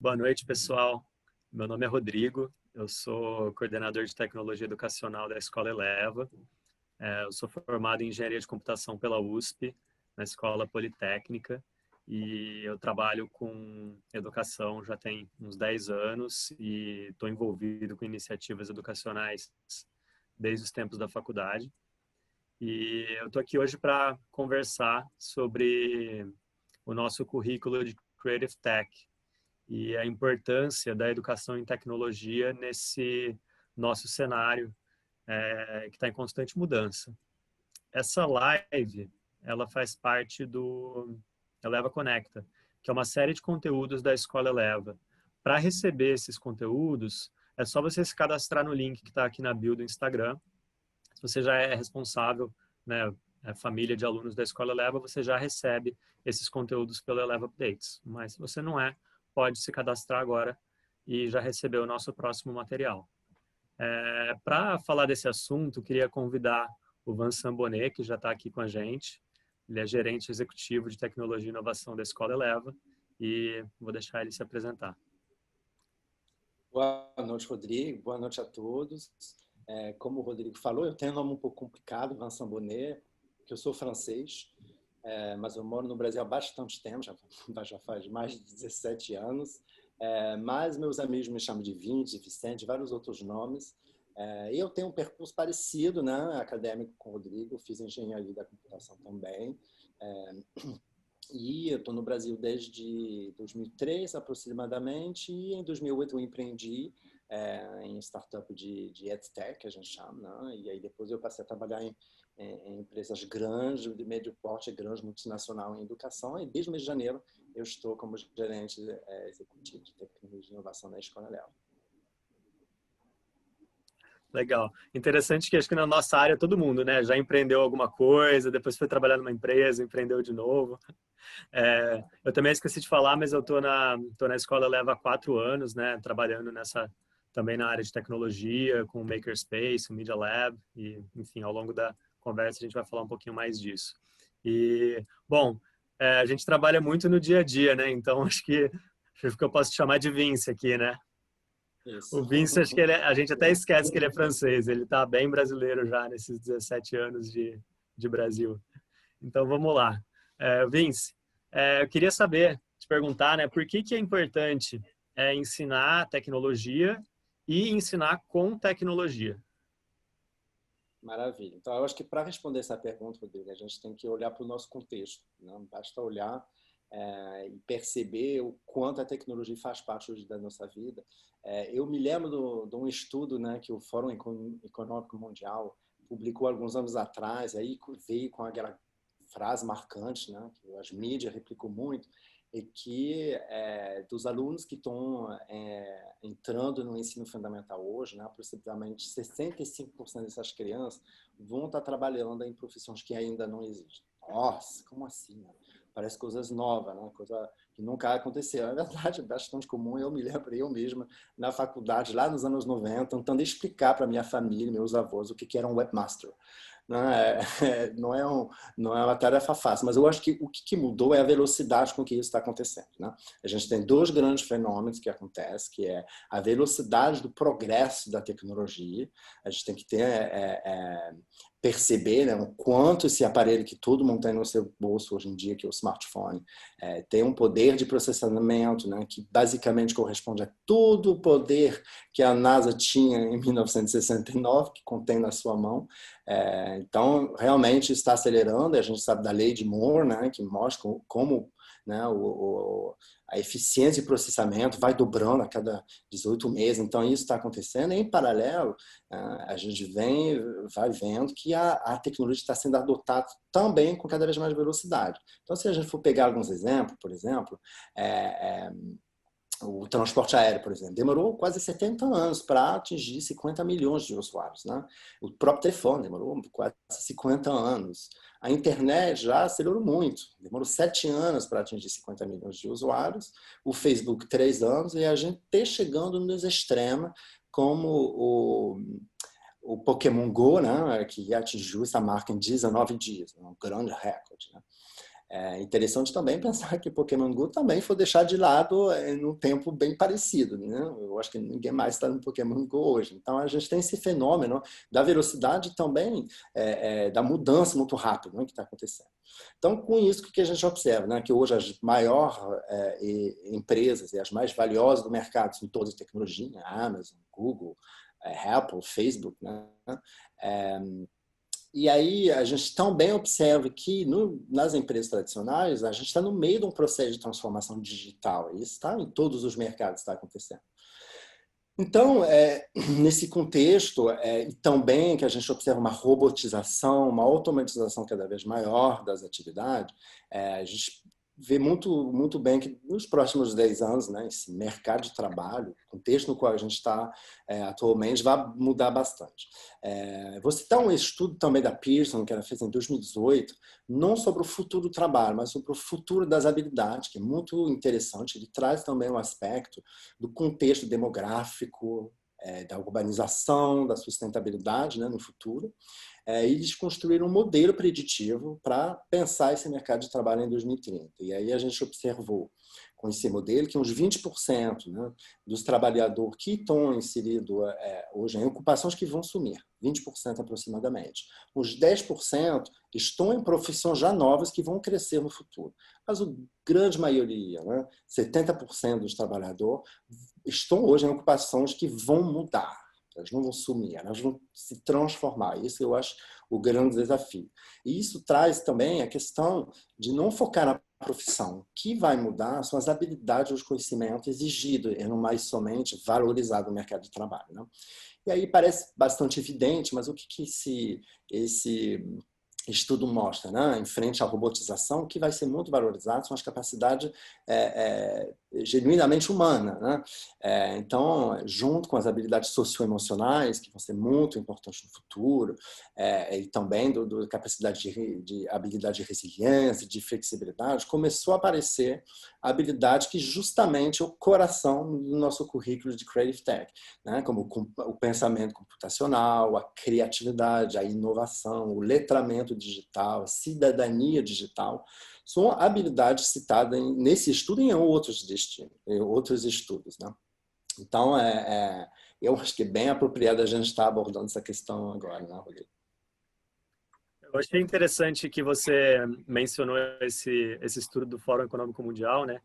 Boa noite, pessoal. Meu nome é Rodrigo, eu sou coordenador de tecnologia educacional da Escola Eleva. Eu sou formado em engenharia de computação pela USP, na Escola Politécnica, e eu trabalho com educação já tem uns 10 anos e estou envolvido com iniciativas educacionais desde os tempos da faculdade. E eu estou aqui hoje para conversar sobre o nosso currículo de Creative Tech e a importância da educação em tecnologia nesse nosso cenário que está em constante mudança. Essa live, ela faz parte do Eleva Conecta, que é uma série de conteúdos da Escola Eleva. Para receber esses conteúdos, é só você se cadastrar no link que está aqui na bio do Instagram. Se você já é responsável, né, família de alunos da Escola Eleva, você já recebe esses conteúdos pelo Eleva Updates. Mas se você não é, pode se cadastrar agora e já receber o nosso próximo material. Para falar desse assunto, queria convidar o Vincent Bonnet, que já está aqui com a gente. Ele é gerente executivo de tecnologia e inovação da Escola Eleva e vou deixar ele se apresentar. Boa noite, Rodrigo. Boa noite a todos. Como o Rodrigo falou, eu tenho um nome um pouco complicado, Vincent Bonnet, que eu sou francês, mas eu moro no Brasil há bastante tempo, já faz mais de 17 anos. Mas meus amigos me chamam de Vinci, de Vicente, vários outros nomes. Eu tenho um percurso parecido, né, acadêmico com o Rodrigo, eu fiz engenharia da computação também. E eu estou no Brasil desde 2003, aproximadamente, e em 2008 eu empreendi em startup de EdTech, que a gente chama, né? E aí depois eu passei a trabalhar em empresas grandes, de médio porte, grandes, multinacional em educação, e desde o mês de janeiro eu estou como gerente executivo de tecnologia e inovação na Escola Eleva. Legal. Interessante que acho que na nossa área todo mundo, né, já empreendeu alguma coisa, depois foi trabalhar numa empresa, empreendeu de novo. Eu também esqueci de falar, mas eu tô na Escola Eleva há 4 anos, né, trabalhando também na área de tecnologia, com o Makerspace, o Media Lab, e, enfim, ao longo da conversa a gente vai falar um pouquinho mais disso. E, bom, a gente trabalha muito no dia a dia, né, então acho que eu posso te chamar de Vince aqui, né? Isso. O Vince, acho que a gente até esquece que ele é francês, ele tá bem brasileiro já nesses 17 anos de Brasil. Então, vamos lá. Vince, eu queria saber, te perguntar, né, por que é importante ensinar tecnologia e ensinar com tecnologia? Maravilha. Então, eu acho que para responder essa pergunta, Rodrigo, a gente tem que olhar para o nosso contexto. Não basta olhar e perceber o quanto a tecnologia faz parte hoje da nossa vida. Eu me lembro de um estudo, né, que o Fórum Econômico Mundial publicou alguns anos atrás, aí veio com aquela frase marcante, né, que as mídias replicam muito, e que dos alunos que estão entrando no ensino fundamental hoje, né, aproximadamente 65% dessas crianças vão estar trabalhando em profissões que ainda não existem. Nossa, como assim? Né? Parece coisas novas, né? Coisa que nunca aconteceu. É verdade, é bastante comum. Eu me lembro, eu mesma, na faculdade, lá nos anos 90, tentando explicar para minha família, meus avós, o que era um webmaster. Não é uma tarefa fácil, mas eu acho que o que mudou é a velocidade com que isso está acontecendo. Né? A gente tem dois grandes fenômenos que acontecem, que é a velocidade do progresso da tecnologia. A gente tem que perceber, né, o quanto esse aparelho que todo mundo tem no seu bolso hoje em dia, que é o smartphone, tem um poder de processamento, né, que basicamente corresponde a todo o poder que a NASA tinha em 1969, que contém na sua mão. Então, realmente está acelerando. A gente sabe da lei de Moore, né, que mostra como, né, a eficiência de processamento vai dobrando a cada 18 meses. Então, isso está acontecendo. E, em paralelo, a gente vai vendo que a tecnologia está sendo adotada também com cada vez mais velocidade. Então, se a gente for pegar alguns exemplos, por exemplo, o transporte aéreo, por exemplo, demorou quase 70 anos para atingir 50 milhões de usuários. Né? O próprio telefone demorou quase 50 anos. A internet já acelerou muito. Demorou 7 anos para atingir 50 milhões de usuários. O Facebook, 3 anos. E a gente está chegando nos extremos, como o Pokémon Go, né? Que atingiu essa marca em 19 dias. Um grande recorde. Né? É interessante também pensar que Pokémon Go também foi deixado de lado em um tempo bem parecido, né? Eu acho que ninguém mais está no Pokémon Go hoje. Então, a gente tem esse fenômeno da velocidade também, da mudança muito rápida, né, que está acontecendo. Então, com isso, o que a gente observa? Né? Que hoje as maiores empresas e as mais valiosas do mercado são todas de tecnologia, Amazon, Google, Apple, Facebook, né? E aí a gente também observa que nas empresas tradicionais a gente está no meio de um processo de transformação digital. Isso está em todos os mercados, está acontecendo. Então, nesse contexto, e também que a gente observa uma robotização, uma automatização cada vez maior das atividades, a gente vê muito bem que nos próximos 10 anos, né, esse mercado de trabalho, o contexto no qual a gente está atualmente, vai mudar bastante. Vou citar um estudo também da Pearson, que ela fez em 2018, não sobre o futuro do trabalho, mas sobre o futuro das habilidades, que é muito interessante. Ele traz também um aspecto do contexto demográfico, da urbanização, da sustentabilidade, né, no futuro. E eles construíram um modelo preditivo para pensar esse mercado de trabalho em 2030. E aí a gente observou com esse modelo que uns 20%, né, dos trabalhadores que estão inseridos hoje em ocupações que vão sumir, 20% aproximadamente. Uns 10% estão em profissões já novas que vão crescer no futuro. Mas a grande maioria, né, 70% dos trabalhadores, estão hoje em ocupações que vão mudar. Elas não vão sumir, elas vão se transformar. Isso eu acho o grande desafio. E isso traz também a questão de não focar na profissão. O que vai mudar são as habilidades e os conhecimentos exigidos e não mais somente valorizado no mercado de trabalho, né? E aí parece bastante evidente, mas o que esse estudo mostra, né? Em frente à robotização, o que vai ser muito valorizado são as capacidades genuinamente humanas, né? Então, junto com as habilidades socioemocionais, que vão ser muito importantes no futuro, e também da capacidade de habilidade de resiliência, de flexibilidade, começou a aparecer a habilidade que justamente é o coração do nosso currículo de Creative Tech, né? Como o pensamento computacional, a criatividade, a inovação, o letramento digital, a cidadania digital, são habilidades citadas nesse estudo e em outros estudos, né? Então, eu acho que é bem apropriado a gente estar abordando essa questão agora, né, Rodrigo? Eu achei interessante que você mencionou esse estudo do Fórum Econômico Mundial, né?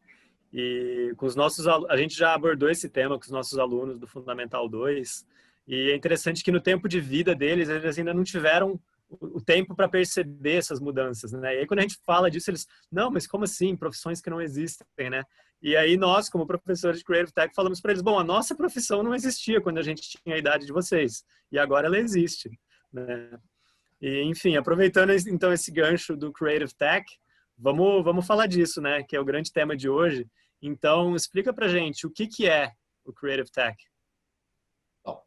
E com os nossos a gente já abordou esse tema com os nossos alunos do Fundamental 2, e é interessante que no tempo de vida deles, eles ainda não tiveram o tempo para perceber essas mudanças, né? E aí quando a gente fala disso, eles, não, mas como assim? Profissões que não existem, né? E aí nós, como professores de Creative Tech, falamos para eles, bom, a nossa profissão não existia quando a gente tinha a idade de vocês, e agora ela existe, né? E, enfim, aproveitando então esse gancho do Creative Tech, vamos falar disso, né? Que é o grande tema de hoje. Então, explica pra gente o que é o Creative Tech. Bom,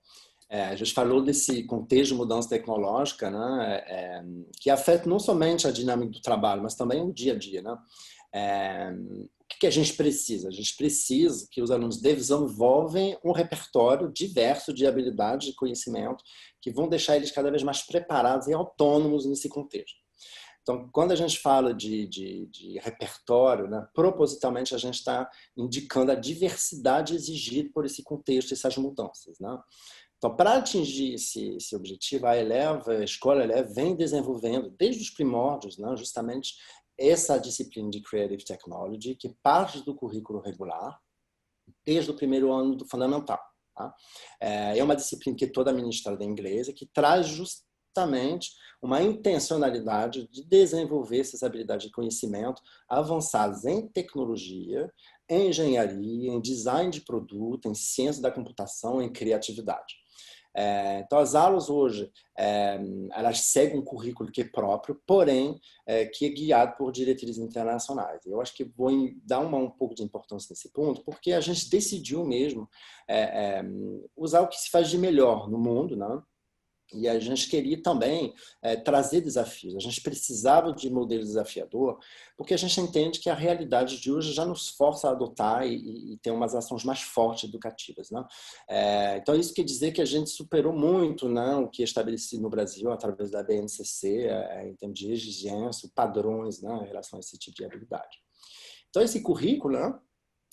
a gente falou desse contexto de mudança tecnológica, né? Que afeta não somente a dinâmica do trabalho, mas também o dia a dia, né? O que a gente precisa? A gente precisa que os alunos desenvolvam um repertório diverso de habilidades e conhecimento que vão deixar eles cada vez mais preparados e autônomos nesse contexto. Então, quando a gente fala de repertório, né, propositalmente a gente está indicando a diversidade exigida por esse contexto, essas mudanças, né? Então, para atingir esse objetivo, a Escola Eleva vem desenvolvendo, desde os primórdios, né, justamente essa disciplina de Creative Technology, que parte do currículo regular, desde o primeiro ano do fundamental. Tá? É uma disciplina que é toda ministrada em inglês, que traz justamente uma intencionalidade de desenvolver essas habilidades de conhecimento avançadas em tecnologia, em engenharia, em design de produto, em ciência da computação, em criatividade. Então, as aulas hoje, elas seguem um currículo que é próprio, porém, que é guiado por diretrizes internacionais. Eu acho que vou dar um pouco de importância nesse ponto, porque a gente decidiu mesmo usar o que se faz de melhor no mundo, né? E a gente queria também trazer desafios. A gente precisava de modelo desafiador, porque a gente entende que a realidade de hoje já nos força a adotar e ter umas ações mais fortes educativas, né? Então, isso quer dizer que a gente superou muito, né, o que é estabelecido no Brasil através da BNCC, em termos de exigência, padrões, né, em relação a esse tipo de habilidade. Então, esse currículo, né,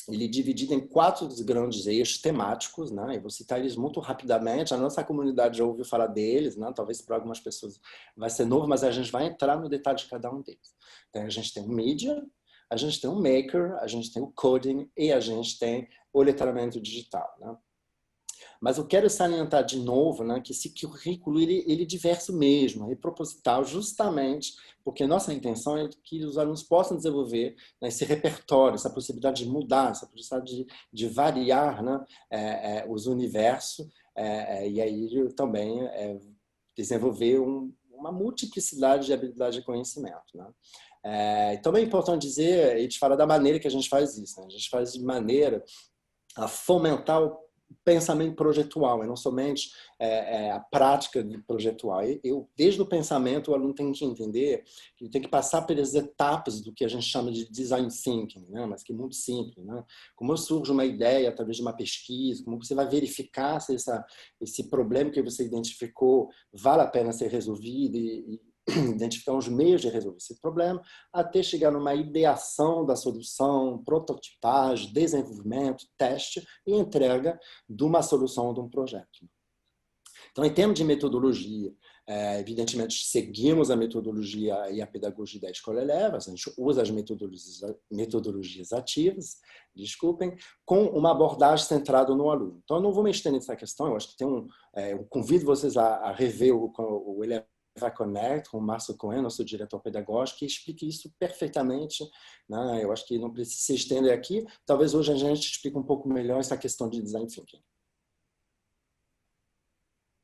ele é dividido em 4 grandes eixos temáticos, né? Eu vou citar eles muito rapidamente. A nossa comunidade já ouviu falar deles, né? Talvez para algumas pessoas vai ser novo, mas a gente vai entrar no detalhe de cada um deles. Então, a gente tem o Media, a gente tem o Maker, a gente tem o Coding e a gente tem o letramento digital, né? Mas eu quero salientar de novo, né, que esse currículo ele é diverso mesmo, é proposital, justamente porque nossa intenção é que os alunos possam desenvolver, né, esse repertório, essa possibilidade de mudar, essa possibilidade de variar, né, os universos, e aí também desenvolver uma multiplicidade de habilidade de conhecimento, né? Também é importante dizer e te falar da maneira que a gente faz isso, né? A gente faz de maneira a fomentar o pensamento projetual, e não somente a prática projetual. Desde o pensamento, o aluno tem que entender que ele tem que passar pelas etapas do que a gente chama de design thinking, né? Mas que é muito simples, né? Como surge uma ideia através de uma pesquisa, como você vai verificar se esse problema que você identificou vale a pena ser resolvido e identificar os meios de resolver esse problema, até chegar numa ideação da solução, prototipagem, desenvolvimento, teste e entrega de uma solução de um projeto. Então, em termos de metodologia, evidentemente, seguimos a metodologia e a pedagogia da Escola Eleva, a gente usa as metodologias ativas, desculpem, com uma abordagem centrada no aluno. Então, eu não vou me estender nessa questão, eu acho que eu convido vocês a rever o Eleva Connect, com o Márcio Cohen, nosso diretor pedagógico, que explica isso perfeitamente, né? Eu acho que não precisa se estender aqui. Talvez hoje a gente explique um pouco melhor essa questão de design thinking.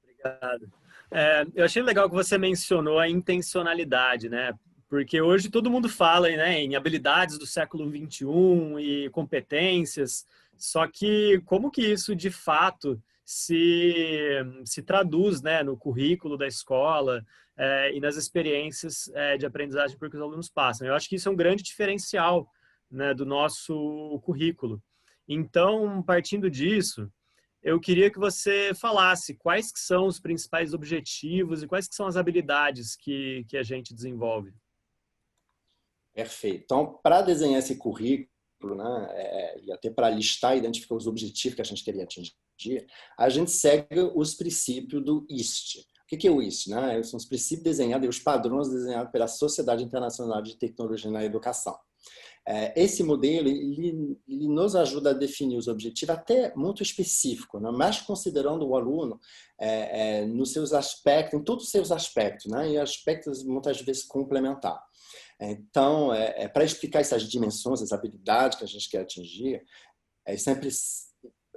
Obrigado. Eu achei legal que você mencionou a intencionalidade, né? Porque hoje todo mundo fala, né, em habilidades do século XXI e competências, só que como que isso de fato se traduz, né, no currículo da escola e nas experiências de aprendizagem por que os alunos passam? Eu acho que isso é um grande diferencial, né, do nosso currículo. Então, partindo disso, eu queria que você falasse quais que são os principais objetivos e quais que são as habilidades que a gente desenvolve. Perfeito. Então, para desenhar esse currículo, né, e até para listar e identificar os objetivos que a gente queria atingir, a gente segue os princípios do IST. O que é o IST? Né? São os princípios desenhados e os padrões desenhados pela Sociedade Internacional de Tecnologia na Educação. Esse modelo ele nos ajuda a definir os objetivos até muito específicos, né? Mas considerando o aluno nos seus aspectos, em todos os seus aspectos, né? E aspectos muitas vezes complementares. Então, para explicar essas dimensões, as habilidades que a gente quer atingir, é sempre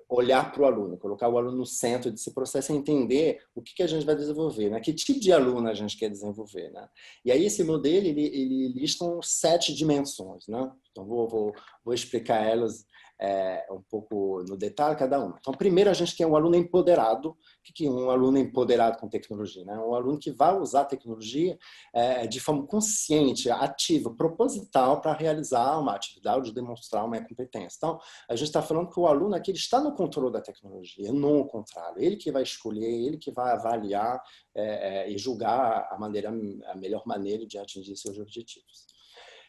olhar para o aluno, colocar o aluno no centro desse processo e entender o que a gente vai desenvolver, né? Que tipo de aluno a gente quer desenvolver, né? E aí esse modelo, ele lista 7 dimensões, né? Então, vou explicar elas um pouco no detalhe cada uma. Então, primeiro a gente tem um aluno empoderado. O que é um aluno empoderado com tecnologia? Né? Um aluno que vai usar a tecnologia de forma consciente, ativa, proposital para realizar uma atividade ou demonstrar uma competência. Então, a gente está falando que o aluno aqui ele está no controle da tecnologia, não o contrário. Ele que vai escolher, ele que vai avaliar e julgar a melhor maneira de atingir seus objetivos.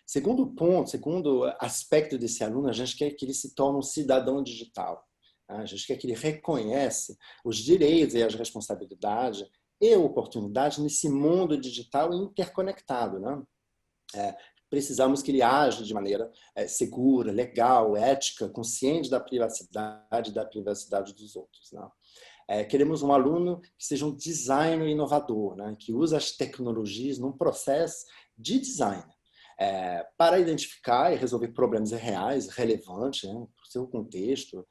Segundo ponto, segundo aspecto desse aluno, a gente quer que ele se torne um cidadão digital. A gente quer que ele reconhece os direitos e as responsabilidades e oportunidades nesse mundo digital interconectado, né? Precisamos que ele age de maneira segura, legal, ética, consciente da privacidade dos outros, né? Queremos um aluno que seja um designer inovador, né? Que use as tecnologias num processo de design. Para identificar e resolver problemas reais, relevantes, né, para o seu contexto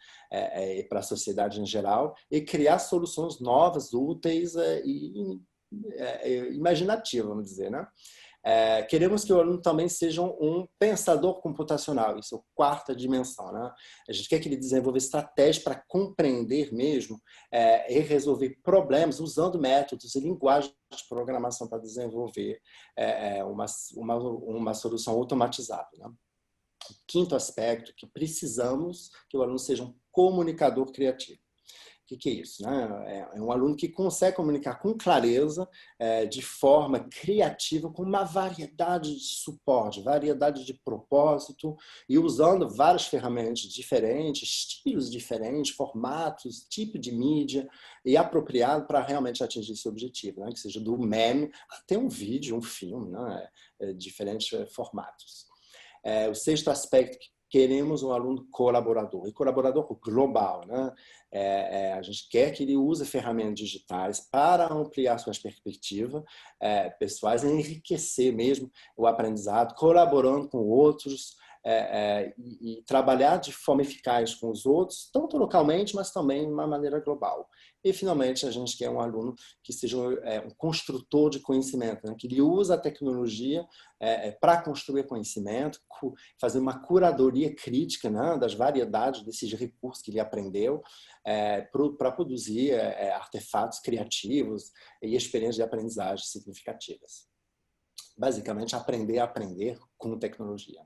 e para a sociedade em geral, e criar soluções novas, úteis e imaginativas, vamos dizer, né? Queremos que o aluno também seja um pensador computacional, isso é a quarta dimensão, né? A gente quer que ele desenvolva estratégias para compreender mesmo e resolver problemas usando métodos e linguagens de programação para desenvolver uma solução automatizada, né? Quinto aspecto, que precisamos que o aluno seja um comunicador criativo. O que é isso? Né? É um aluno que consegue comunicar com clareza, de forma criativa, com uma variedade de suporte, variedade de propósito, e usando várias ferramentas diferentes, estilos diferentes, formatos, tipo de mídia, e apropriado para realmente atingir esse objetivo, né? Que seja do meme até um vídeo, um filme, né? Diferentes formatos. O sexto aspecto, queremos um aluno colaborador, e colaborador global, né? A gente quer que ele use ferramentas digitais para ampliar suas perspectivas pessoais e enriquecer mesmo o aprendizado, colaborando com outros, e trabalhar de forma eficaz com os outros, tanto localmente, mas também de uma maneira global. E, finalmente, a gente quer um aluno que seja um construtor de conhecimento, né? Que ele usa a tecnologia para construir conhecimento, fazer uma curadoria crítica, né? Das variedades desses recursos que ele aprendeu, para produzir artefatos criativos e experiências de aprendizagem significativas. Basicamente, aprender a aprender com tecnologia.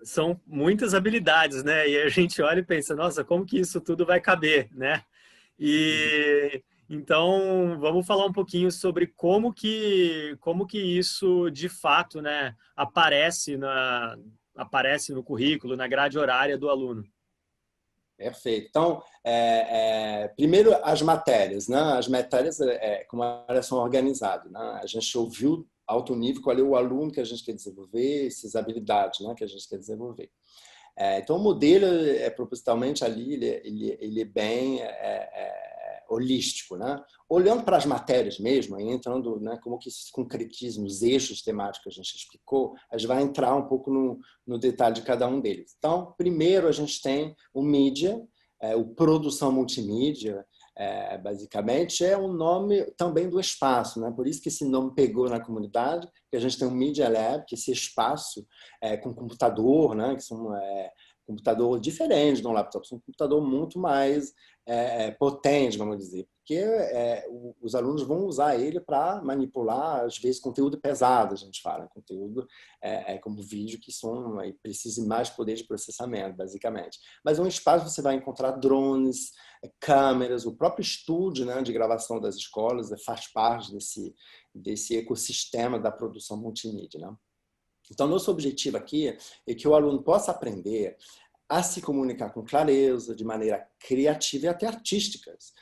São muitas habilidades, né? E a gente olha e pensa, nossa, como que isso tudo vai caber, né? E então vamos falar um pouquinho sobre como que isso de fato, né, aparece no currículo, na grade horária do aluno. Perfeito. Então, primeiro as matérias, né? As matérias, como elas são organizadas, né? A gente ouviu alto nível qual é o aluno que a gente quer desenvolver, essas habilidades, né, que a gente quer desenvolver. Então, o modelo, propositalmente ali, ele é bem holístico, né? Olhando para as matérias mesmo, entrando, né, como que isso se concretiza nos eixos temáticos que a gente explicou, a gente vai entrar um pouco no detalhe de cada um deles. Então, primeiro a gente tem o mídia, o produção multimídia, basicamente é um nome também do espaço, né? Por isso que esse nome pegou na comunidade, que a gente tem um Media Lab, que é esse espaço com computador, né? Que são computador diferente de um laptop, são um computador muito mais potente, vamos dizer, porque os alunos vão usar ele para manipular, às vezes, conteúdo pesado, a gente fala, conteúdo como vídeo, que precisa de mais poder de processamento, basicamente. Mas é um espaço que você vai encontrar drones, câmeras, o próprio estúdio, né, de gravação das escolas faz parte desse ecossistema da produção multimídia, né? Então, nosso objetivo aqui é que o aluno possa aprender a se comunicar com clareza, de maneira criativa e até artísticas,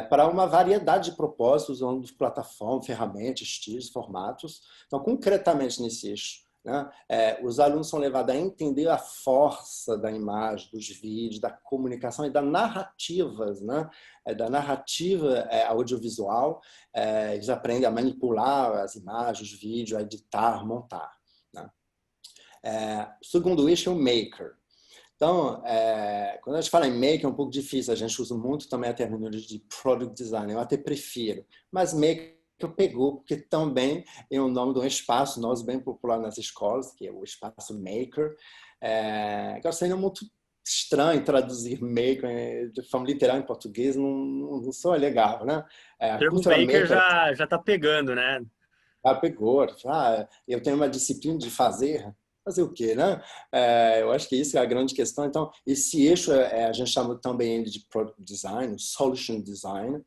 para uma variedade de propósitos, usando plataformas, ferramentas, estilos, formatos. Então, concretamente nesse eixo, né, os alunos são levados a entender a força da imagem, dos vídeos, da comunicação e das narrativas, né, da narrativa audiovisual. Eles aprendem a manipular as imagens, os vídeos, a editar, montar. Né? O segundo eixo é o maker. Então, quando a gente fala em maker é um pouco difícil, a gente usa muito também a terminologia de product design, eu até prefiro, mas maker pegou, porque também é o nome de um espaço nosso bem popular nas escolas, que é o espaço maker. Agora, seria muito estranho traduzir maker de forma literal em português, não soa legal, né? O A termo cultura maker maker já tá pegando, né? pegou, eu tenho uma disciplina de fazer o quê, né? Eu acho que isso é a grande questão. Então, esse eixo a gente chama também ele de product design, solution design,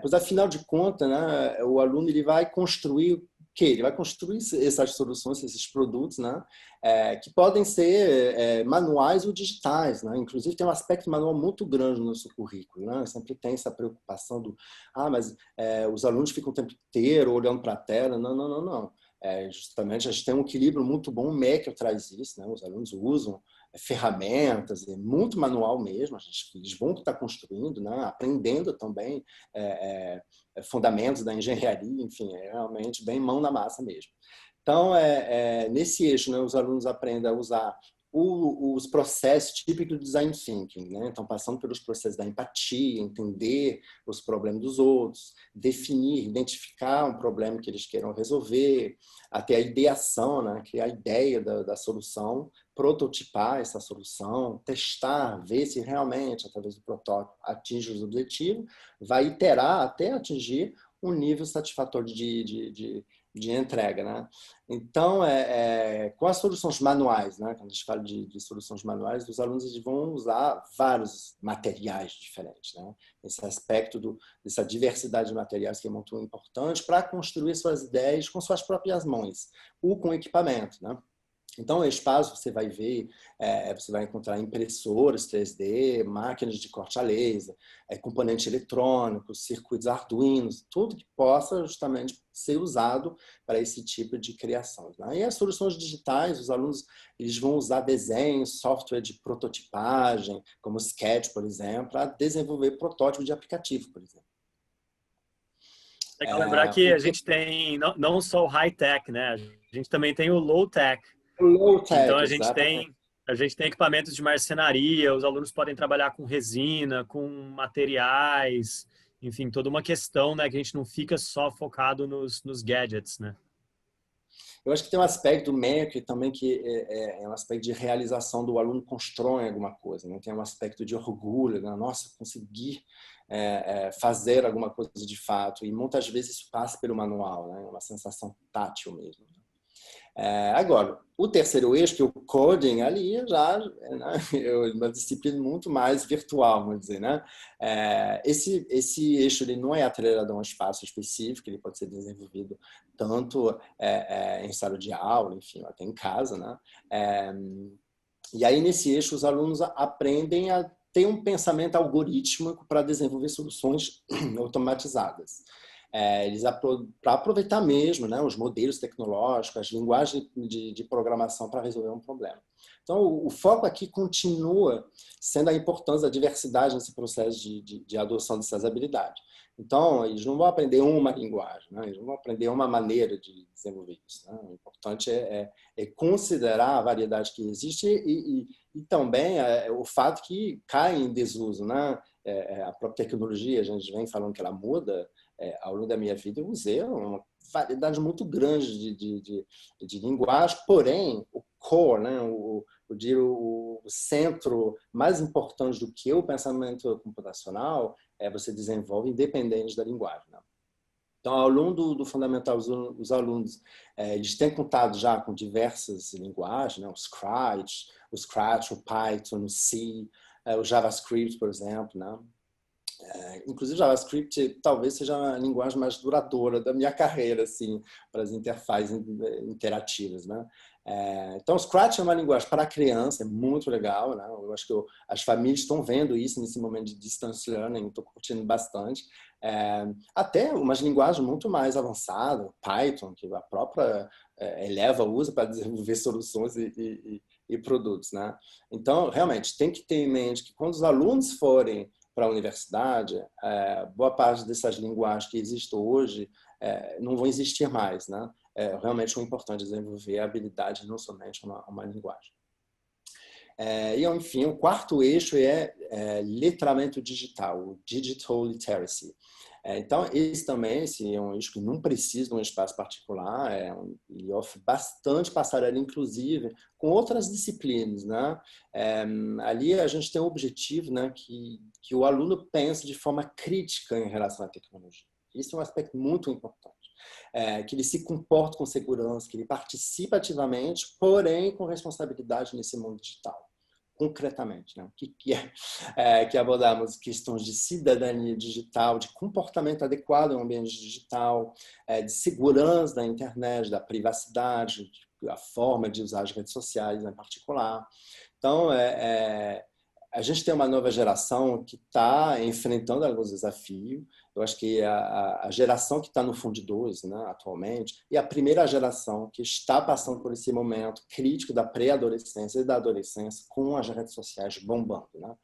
pois afinal de contas, né, o aluno ele vai construir o quê? Ele vai construir essas soluções, esses produtos, né, que podem ser manuais ou digitais, né? Inclusive tem um aspecto manual muito grande no nosso currículo, né? Sempre tem essa preocupação mas os alunos ficam o tempo inteiro olhando para a tela. Não. Justamente a gente tem um equilíbrio muito bom, o MEC traz isso, né? Os alunos usam ferramentas, é muito manual mesmo, eles vão estar construindo, né? Aprendendo também fundamentos da engenharia, enfim, é realmente bem mão na massa mesmo. Então, nesse eixo, né, os alunos aprendem a usar os processos típicos do design thinking, né? Então, passando pelos processos da empatia, entender os problemas dos outros, definir, identificar um problema que eles queiram resolver, até a ideação, né? Criar a ideia da solução, prototipar essa solução, testar, ver se realmente, através do protótipo, atinge os objetivos, vai iterar até atingir um nível satisfatório de entrega, né? Então, com as soluções manuais, né? Quando a gente fala de soluções manuais, os alunos eles vão usar vários materiais diferentes, né? Esse aspecto dessa diversidade de materiais que é muito importante para construir suas ideias com suas próprias mãos, ou com equipamento, né? Então, o espaço você vai ver, você vai encontrar impressoras 3D, máquinas de corte a laser, componentes eletrônicos, circuitos Arduinos, tudo que possa justamente ser usado para esse tipo de criação, né? E as soluções digitais, os alunos eles vão usar desenhos, software de prototipagem, como o Sketch, por exemplo, para desenvolver protótipos de aplicativo, por exemplo. Legal lembrar que a gente tem não só o high-tech, né? A gente também tem o low-tech. Então, Low-tech, a gente exatamente. tem equipamentos de marcenaria, os alunos podem trabalhar com resina, com materiais, enfim, toda uma questão, né, que a gente não fica só focado nos gadgets, né? Eu acho que tem um aspecto do maker também que é um aspecto de realização do aluno constrói alguma coisa, né? Tem um aspecto de orgulho, né? Nossa, consegui fazer alguma coisa de fato, e muitas vezes isso passa pelo manual, né? Uma sensação tátil mesmo. Agora, o terceiro eixo, que é o coding, ali já é uma disciplina muito mais virtual, vamos dizer, né? Esse eixo ele não é atrelado a um espaço específico, ele pode ser desenvolvido tanto em sala de aula, enfim, até em casa, né? E aí, nesse eixo, os alunos aprendem a ter um pensamento algorítmico para desenvolver soluções automatizadas. Eles para aproveitar mesmo, né, os modelos tecnológicos, as linguagens de programação para resolver um problema. Então, o foco aqui continua sendo a importância da diversidade nesse processo de adoção dessas habilidades. Então, eles não vão aprender uma linguagem, né? Eles não vão aprender uma maneira de desenvolver isso, né? O importante é considerar a variedade que existe e também o fato que cai em desuso, né? A própria tecnologia, a gente vem falando que ela muda. Ao longo da minha vida, eu usei uma variedade muito grande de linguagem, porém, o core, né, o centro mais importante do que o pensamento computacional você desenvolve independente da linguagem, né? Então, ao longo do fundamental, os alunos eles têm contato já com diversas linguagens, né? o Scratch, o Python, o C, o JavaScript, por exemplo, né? Inclusive, JavaScript talvez seja a linguagem mais duradoura da minha carreira, assim, para as interfaces interativas, né? Então, o Scratch é uma linguagem para criança, é muito legal, né? Eu acho que as famílias estão vendo isso nesse momento de distance learning, estou curtindo bastante. Até umas linguagens muito mais avançadas, Python, que a própria Eleva usa para desenvolver soluções e produtos, né? Então, realmente, tem que ter em mente que quando os alunos forem para a universidade, boa parte dessas linguagens que existem hoje não vão existir mais, né? Realmente é importante desenvolver a habilidade, não somente uma linguagem. E, enfim, o quarto eixo é letramento digital, o Digital Literacy. Então, esse é um eixo que não precisa de um espaço particular, ele oferece bastante passarela, inclusive, com outras disciplinas, né? Ali a gente tem o objetivo, né, que o aluno pense de forma crítica em relação à tecnologia. Isso é um aspecto muito importante. Que ele se comporte com segurança, que ele participe ativamente, porém com responsabilidade nesse mundo digital. Concretamente, né? O que é que abordamos questões de cidadania digital, de comportamento adequado em um ambiente digital, de segurança da internet, da privacidade, a forma de usar as redes sociais em particular. Então, a gente tem uma nova geração que está enfrentando alguns desafios. Eu acho que a geração que está no Fundo 2, né, atualmente, e a primeira geração que está passando por esse momento crítico da pré-adolescência e da adolescência com as redes sociais bombando, né?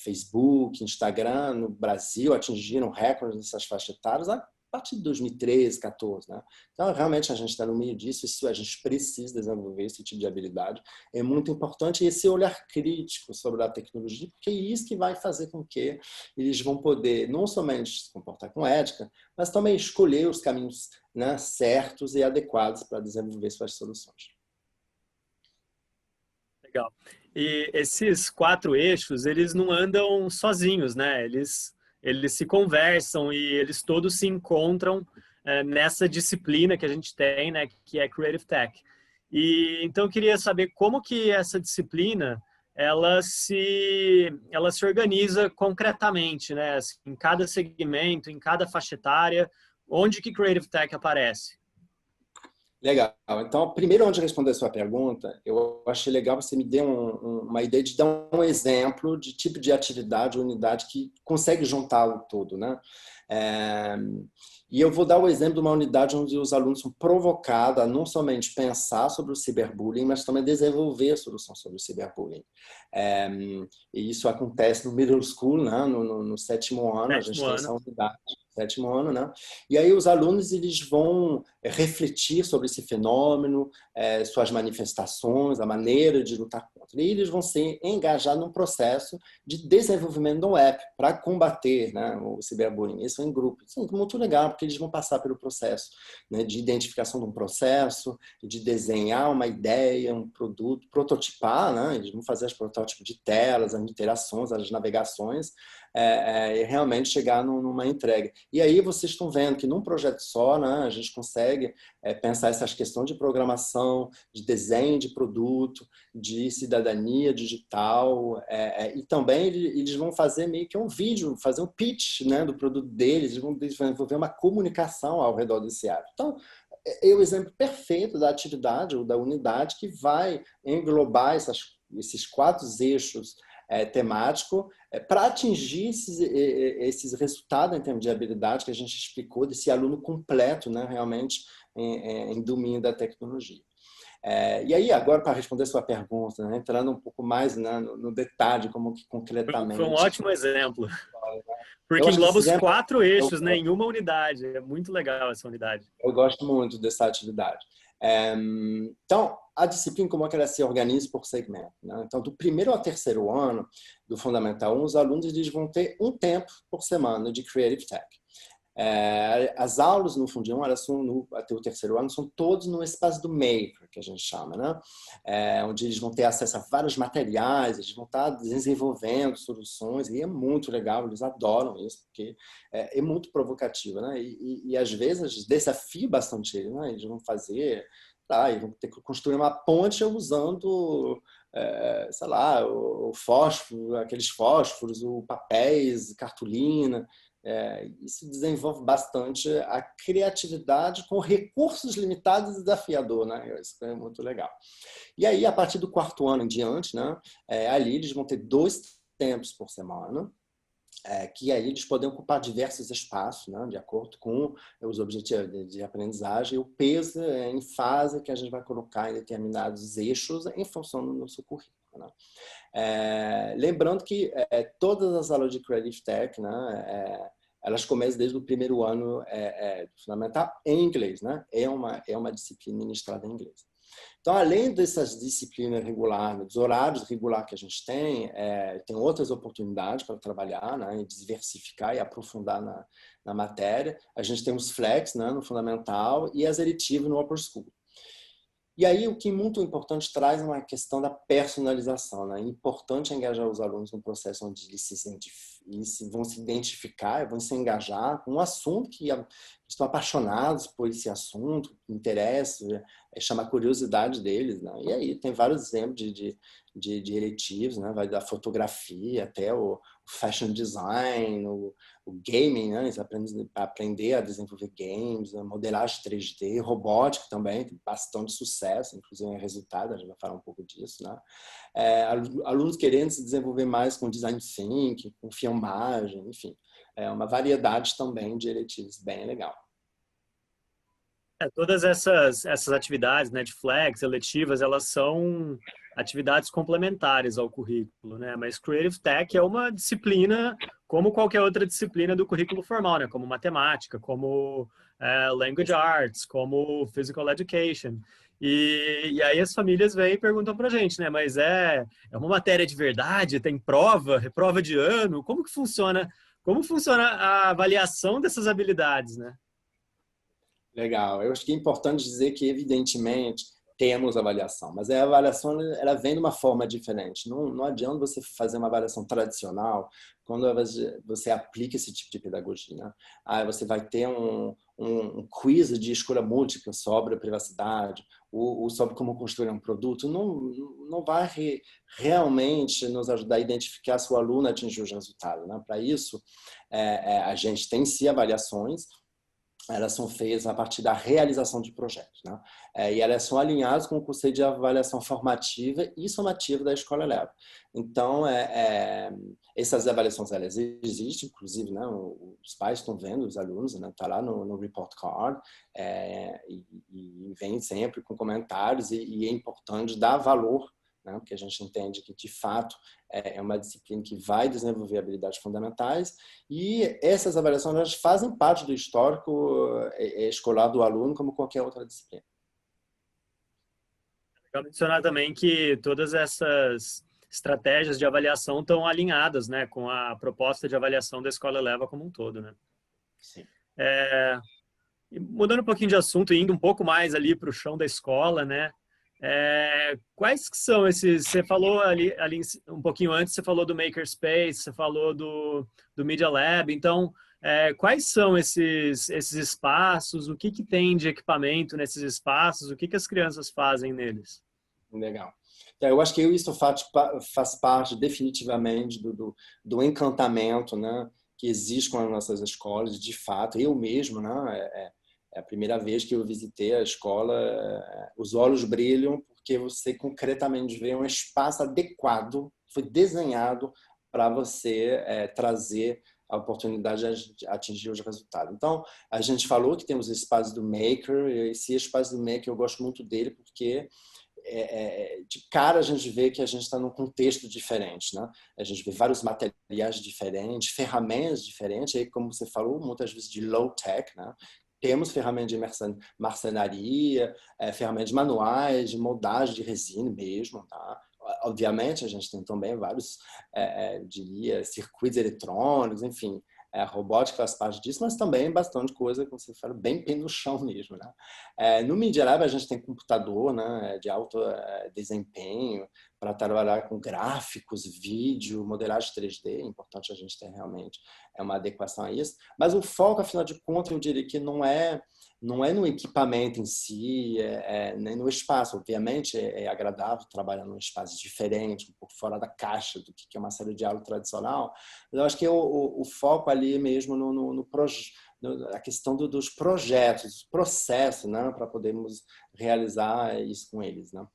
Facebook, Instagram, no Brasil, atingiram recordes nessas faixas etárias há a partir de 2013, 14, né? Então, realmente, a gente está no meio disso, a gente precisa desenvolver esse tipo de habilidade. É muito importante esse olhar crítico sobre a tecnologia, porque é isso que vai fazer com que eles vão poder não somente se comportar com ética, mas também escolher os caminhos, né, certos e adequados para desenvolver suas soluções. Legal. E esses 4 eixos, eles não andam sozinhos, né? Eles se conversam e eles todos se encontram nessa disciplina que a gente tem, né? Que é Creative Tech. E então eu queria saber como que essa disciplina ela se organiza concretamente, né? Assim, em cada segmento, em cada faixa etária, onde que Creative Tech aparece? Legal. Então, primeiro, antes de responder a sua pergunta, eu achei legal você me dê uma ideia de dar um exemplo de tipo de atividade ou unidade que consegue juntar o todo, né? É, e eu vou dar o exemplo de uma unidade onde os alunos são provocados a não somente pensar sobre o ciberbullying, mas também desenvolver a solução sobre o ciberbullying. É, e isso acontece no middle school, né? No 7º ano, a gente Sétimo tem ano. essa unidade, 7º ano, né? E aí os alunos eles vão refletir sobre esse fenômeno, suas manifestações, a maneira de lutar contra. E eles vão se engajar num processo de desenvolvimento de um app para combater, né, o ciberbullying. Isso em grupo. Isso é muito legal, porque eles vão passar pelo processo, né, de identificação de um processo, de desenhar uma ideia, um produto, prototipar, né, eles vão fazer os protótipos de telas, as interações, as navegações, e realmente chegar numa entrega. E aí vocês estão vendo que num projeto só, né, a gente consegue pensar essas questões de programação, de desenho de produto, de cidadania digital, e também eles vão fazer meio que um vídeo, fazer um pitch, né, do produto deles, eles vão desenvolver uma comunicação ao redor desse app. Então, é o exemplo perfeito da atividade ou da unidade que vai englobar esses 4 eixos temático para atingir esses resultados em termos de habilidade que a gente explicou desse aluno completo, né, realmente em domínio da tecnologia. E aí, agora, para responder a sua pergunta, né, entrando um pouco mais, né, no detalhe, como que Foi um concretamente... ótimo exemplo. Eu Porque acho que esse engloba os exemplo 4 eixos, né, em uma unidade. É muito legal essa unidade. eu gosto muito dessa atividade. Então, a disciplina, como é que ela se organiza por segmento, né? Então, do 1º ao 3º ano do Fundamental 1, os alunos eles vão ter um tempo por semana de Creative Tech. As aulas no Fundão, elas são até o 3º ano, são todos no espaço do Maker, que a gente chama, né? Onde eles vão ter acesso a vários materiais, eles vão estar desenvolvendo soluções, e é muito legal, eles adoram isso, porque é muito provocativo, né? E às vezes desafia bastante eles, né? Eles vão fazer, eles vão ter que construir uma ponte usando sei lá, o fósforo, aqueles fósforos, o papéis, cartolina. Isso desenvolve bastante a criatividade com recursos limitados e desafiador, né? Isso é muito legal. E aí, a partir do 4º ano em diante, né, ali eles vão ter 2 tempos por semana, que aí eles podem ocupar diversos espaços, né, de acordo com os objetivos de aprendizagem e o peso em fase que a gente vai colocar em determinados eixos em função do nosso currículo, né? Lembrando que todas as aulas de Creative Tech, né, elas começam desde o 1º ano do fundamental em inglês, né? É uma disciplina ministrada em inglês. Então, além dessas disciplinas regulares, dos horários regulares que a gente tem outras oportunidades para trabalhar, né, e diversificar e aprofundar na matéria. A gente tem os flex, né, no fundamental e as eletivas no upper school. E aí, o que é muito importante traz uma questão da personalização, né? É importante engajar os alunos no processo onde eles vão se identificar, vão se engajar com um assunto que estão apaixonados por esse assunto, que interessa, chama a curiosidade deles, né? E aí tem vários exemplos de eletivos, né? Vai da fotografia até o fashion design, o gaming, né? Eles aprender a desenvolver games, a modelagem 3D, robótica também, tem bastante sucesso, inclusive em resultado, a gente vai falar um pouco disso, né? Alunos querendo se desenvolver mais com design thinking, com filmagem, enfim. Uma variedade também de eletivos bem legal. Todas essas atividades, né, de flex, eletivas, elas são atividades complementares ao currículo, né? Mas Creative Tech é uma disciplina como qualquer outra disciplina do currículo formal, né? Como matemática, como language arts, como physical education. E aí as famílias vêm e perguntam para a gente, né? Mas é uma matéria de verdade? Tem prova? Reprova de ano? Como que funciona? Como funciona a avaliação dessas habilidades, né? Legal. Eu acho que é importante dizer que, evidentemente, temos avaliação, mas a avaliação ela vem de uma forma diferente. Não adianta você fazer uma avaliação tradicional quando você aplica esse tipo de pedagogia, né? Aí você vai ter um quiz de escolha múltipla sobre a privacidade, ou sobre como construir um produto. Não vai realmente nos ajudar a identificar se o aluno atingiu os resultados, né? Para isso, a gente tem sim avaliações. Elas são feitas a partir da realização de projetos, né? E elas são alinhadas com o conceito de avaliação formativa e somativa da Escola Eleva. Então, essas avaliações elas existem, inclusive, né? Os pais estão vendo os alunos, né? Tá lá no report card, e vem sempre com comentários, e é importante dar valor, né? Porque a gente entende que, de fato, é uma disciplina que vai desenvolver habilidades fundamentais, e essas avaliações elas fazem parte do histórico escolar do aluno, como qualquer outra disciplina. Quero mencionar também que todas essas estratégias de avaliação estão alinhadas, né, com a proposta de avaliação da Escola Eleva como um todo, né? Sim. E mudando um pouquinho de assunto e indo um pouco mais ali para o chão da escola, né? Quais que são esses? Você falou ali um pouquinho antes, você falou do Makerspace, você falou do Media Lab. Então, quais são esses espaços? O que tem de equipamento nesses espaços? O que as crianças fazem neles? Legal. Eu acho que isso faz parte definitivamente do encantamento, né, que existe com as nossas escolas. De fato, eu mesmo, né, é a primeira vez que eu visitei a escola, os olhos brilham porque você concretamente vê um espaço adequado, foi desenhado para você trazer a oportunidade de atingir os resultados. Então, a gente falou que temos o espaço do Maker, e esse espaço do Maker eu gosto muito dele porque de cara a gente vê que a gente está num contexto diferente, né? A gente vê vários materiais diferentes, ferramentas diferentes, aí como você falou, muitas vezes de low tech, né? Temos ferramentas de marcenaria, ferramentas manuais, de moldagem de resina mesmo, tá? Obviamente a gente tem também vários, diria, circuitos eletrônicos, enfim, a robótica faz parte disso, mas também bastante coisa, como você fala, bem pé no chão mesmo, né? No Media Lab a gente tem computador, né, de alto desempenho para trabalhar com gráficos, vídeo, modelagem 3D. É importante a gente ter realmente uma adequação a isso. Mas o foco, afinal de contas, eu diria que não é no equipamento em si, nem no espaço. Obviamente, é agradável trabalhar num espaço diferente, um pouco fora da caixa do que é uma sala de aula tradicional. Mas eu acho que o foco ali mesmo a questão dos projetos, dos processos, né, para podermos realizar isso com eles, né?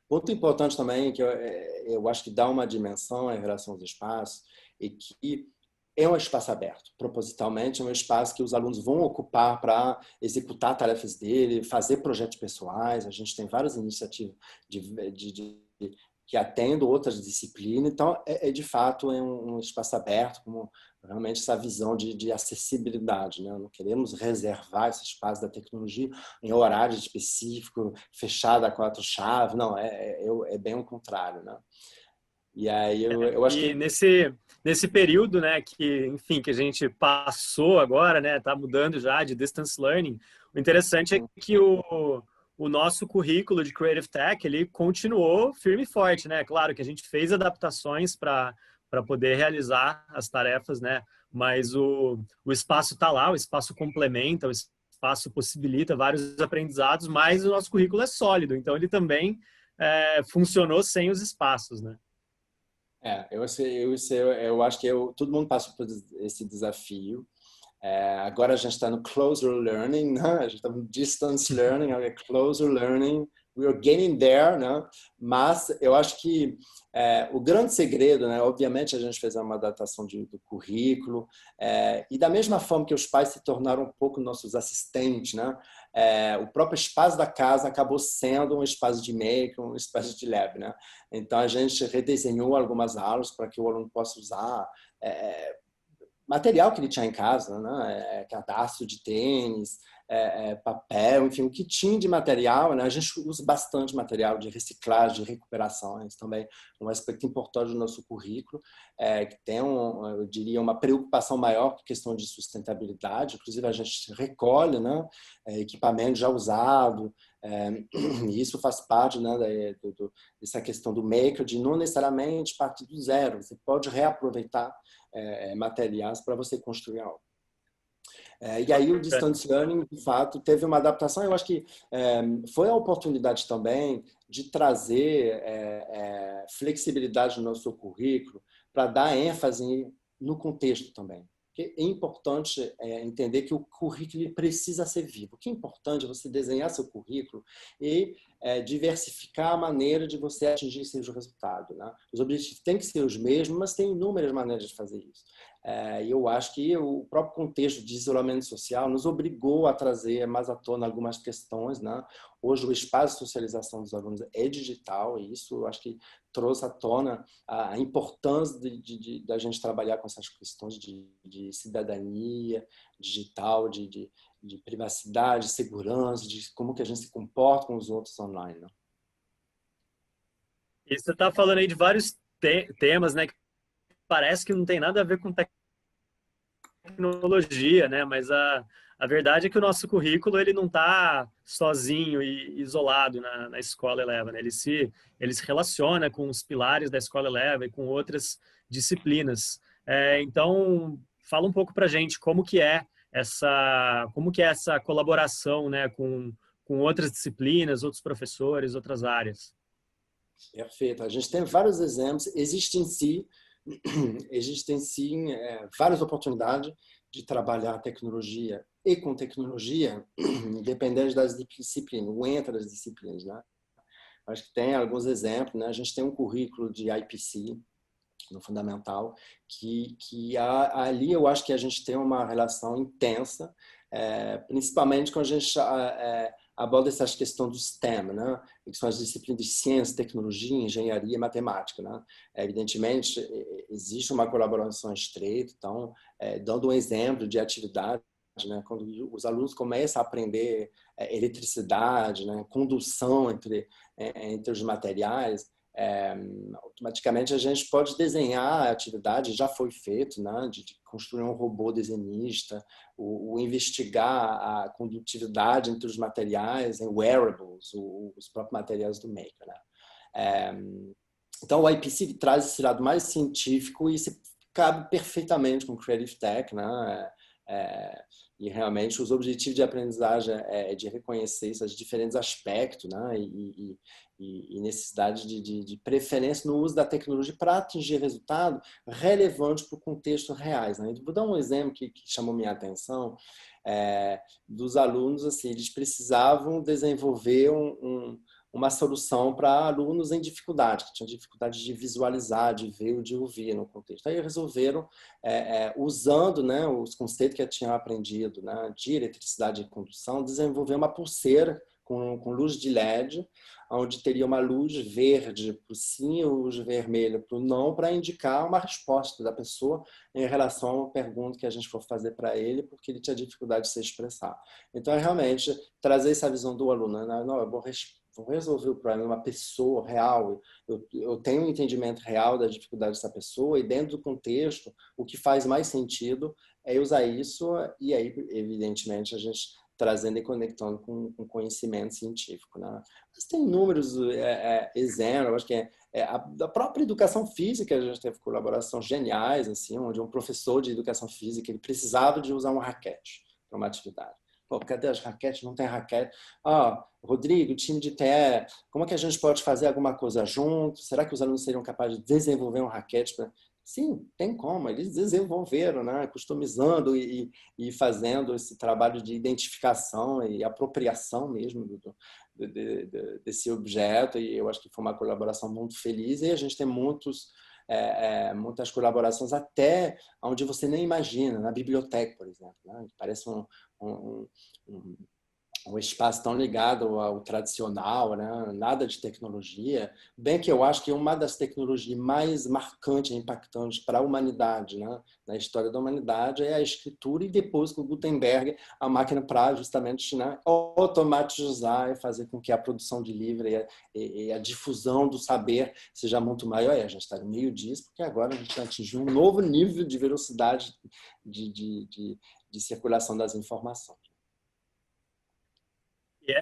Ponto importante também, que eu acho que dá uma dimensão em relação aos espaços, e que é um espaço aberto, propositalmente, é um espaço que os alunos vão ocupar para executar tarefas dele, fazer projetos pessoais. A gente tem várias iniciativas que atendem outras disciplinas, então, de fato, é um espaço aberto, como realmente essa visão de acessibilidade, né? Não queremos reservar esse espaço da tecnologia em horário específico, fechado a 4 chaves, não, é bem o contrário, né? E aí eu acho E que nesse período, né, que, enfim, que a gente passou agora, né, tá mudando já de distance learning, o interessante é que o nosso currículo de Creative Tech, ele continuou firme e forte, né? Claro que a gente fez adaptações para poder realizar as tarefas, né? Mas o espaço está lá, o espaço complementa, o espaço possibilita vários aprendizados, mas o nosso currículo é sólido, então ele também funcionou sem os espaços, né? eu acho que todo mundo passa por esse desafio. Agora a gente está no closer learning, né? A gente está no distance learning, agora é closer learning. We are getting there, né? Mas eu acho que o grande segredo, né? Obviamente a gente fez uma adaptação do currículo, e da mesma forma que os pais se tornaram um pouco nossos assistentes, né? o próprio espaço da casa acabou sendo um espaço de make, um espaço de lab, né? Então a gente redesenhou algumas aulas para que o aluno possa usar material que ele tinha em casa, né? Cadastro de tênis, papel, enfim, o que tinha de material, né? A gente usa bastante material de reciclagem, de recuperações também, um aspecto importante do nosso currículo, que tem, eu diria, uma preocupação maior com a questão de sustentabilidade. Inclusive, a gente recolhe, né, equipamento já usado, e isso faz parte, né, dessa questão do maker, de não necessariamente partir do zero. Você pode reaproveitar materiais para você construir algo. E aí o Distance Learning, de fato, teve uma adaptação. Eu acho que foi a oportunidade também de trazer flexibilidade no nosso currículo para dar ênfase no contexto também. Porque é importante entender que o currículo precisa ser vivo. O que é importante é você desenhar seu currículo e diversificar a maneira de você atingir seus resultados, né? Os objetivos têm que ser os mesmos, mas tem inúmeras maneiras de fazer isso. Eu acho que o próprio contexto de isolamento social nos obrigou a trazer mais à tona algumas questões, né? Hoje o espaço de socialização dos alunos é digital e isso eu acho que trouxe à tona a importância da gente trabalhar com essas questões de cidadania digital, de privacidade, segurança, de como que a gente se comporta com os outros online, né? E você está falando aí de vários temas, né, que parece que não tem nada a ver com tecnologia, né? Mas a verdade é que o nosso currículo ele não está sozinho e isolado na Escola Eleva, né? Ele se relaciona com os pilares da Escola Eleva e com outras disciplinas. Então, fala um pouco para a gente como que é essa colaboração, né, com outras disciplinas, outros professores, outras áreas. Perfeito. A gente tem vários exemplos. Existem sim várias oportunidades de trabalhar a tecnologia e com tecnologia, independente das disciplinas, ou entre as disciplinas, né? Acho que tem alguns exemplos, né? A gente tem um currículo de IPC no fundamental, ali eu acho que a gente tem uma relação intensa, principalmente quando a gente aborda essa questão do STEM, né? Que são as disciplinas de ciência, tecnologia, engenharia e matemática, né? Evidentemente, existe uma colaboração estreita, então, dando um exemplo de atividade, né? Quando os alunos começam a aprender eletricidade, né? Condução entre os materiais, automaticamente a gente pode desenhar a atividade, já foi feito, né, de construir um robô desenhista, o investigar a condutividade entre os materiais em wearables, os próprios materiais do Maker, né? Então o IPC traz esse lado mais científico e se cabe perfeitamente com o Creative Tech, né? E realmente os objetivos de aprendizagem é de reconhecer esses diferentes aspectos, né? E necessidade de preferência no uso da tecnologia para atingir resultados relevantes para o contexto reais, né? Vou dar um exemplo que chamou minha atenção, dos alunos, assim, eles precisavam desenvolver uma solução para alunos em dificuldade, que tinham dificuldade de visualizar, de ver ou de ouvir no contexto. Aí resolveram, usando, né, os conceitos que tinham aprendido, né, de eletricidade e condução, desenvolver uma pulseira com luz de LED, onde teria uma luz verde para o sim e luz vermelha para o não, para indicar uma resposta da pessoa em relação a uma pergunta que a gente for fazer para ele, porque ele tinha dificuldade de se expressar. Então, é realmente trazer essa visão do aluno, né? Não, eu vou resolver o problema de uma pessoa real, eu tenho um entendimento real da dificuldade dessa pessoa e dentro do contexto, o que faz mais sentido é usar isso e aí, evidentemente, a gente trazendo e conectando com conhecimento científico, né? Mas tem inúmeros exemplos, acho que da própria educação física, a gente teve colaborações geniais, assim, onde um professor de educação física ele precisava de usar um raquete para uma atividade. Pô, cadê as raquetes? Não tem raquete. Rodrigo, time de TE, como é que a gente pode fazer alguma coisa junto? Será que os alunos seriam capazes de desenvolver um raquete? Sim, tem como. Eles desenvolveram, né? Customizando e fazendo esse trabalho de identificação e apropriação mesmo desse objeto. E eu acho que foi uma colaboração muito feliz. E a gente tem muitas colaborações até onde você nem imagina, na biblioteca, por exemplo, né? Parece um espaço tão ligado ao tradicional, né? Nada de tecnologia, bem que eu acho que uma das tecnologias mais marcantes e impactantes para a humanidade, né? Na história da humanidade, é a escritura e depois com Gutenberg, a máquina para justamente, né, automatizar e fazer com que a produção de livro e a difusão do saber seja muito maior. E a gente está no meio disso, porque agora a gente atingiu um novo nível de velocidade de circulação das informações. E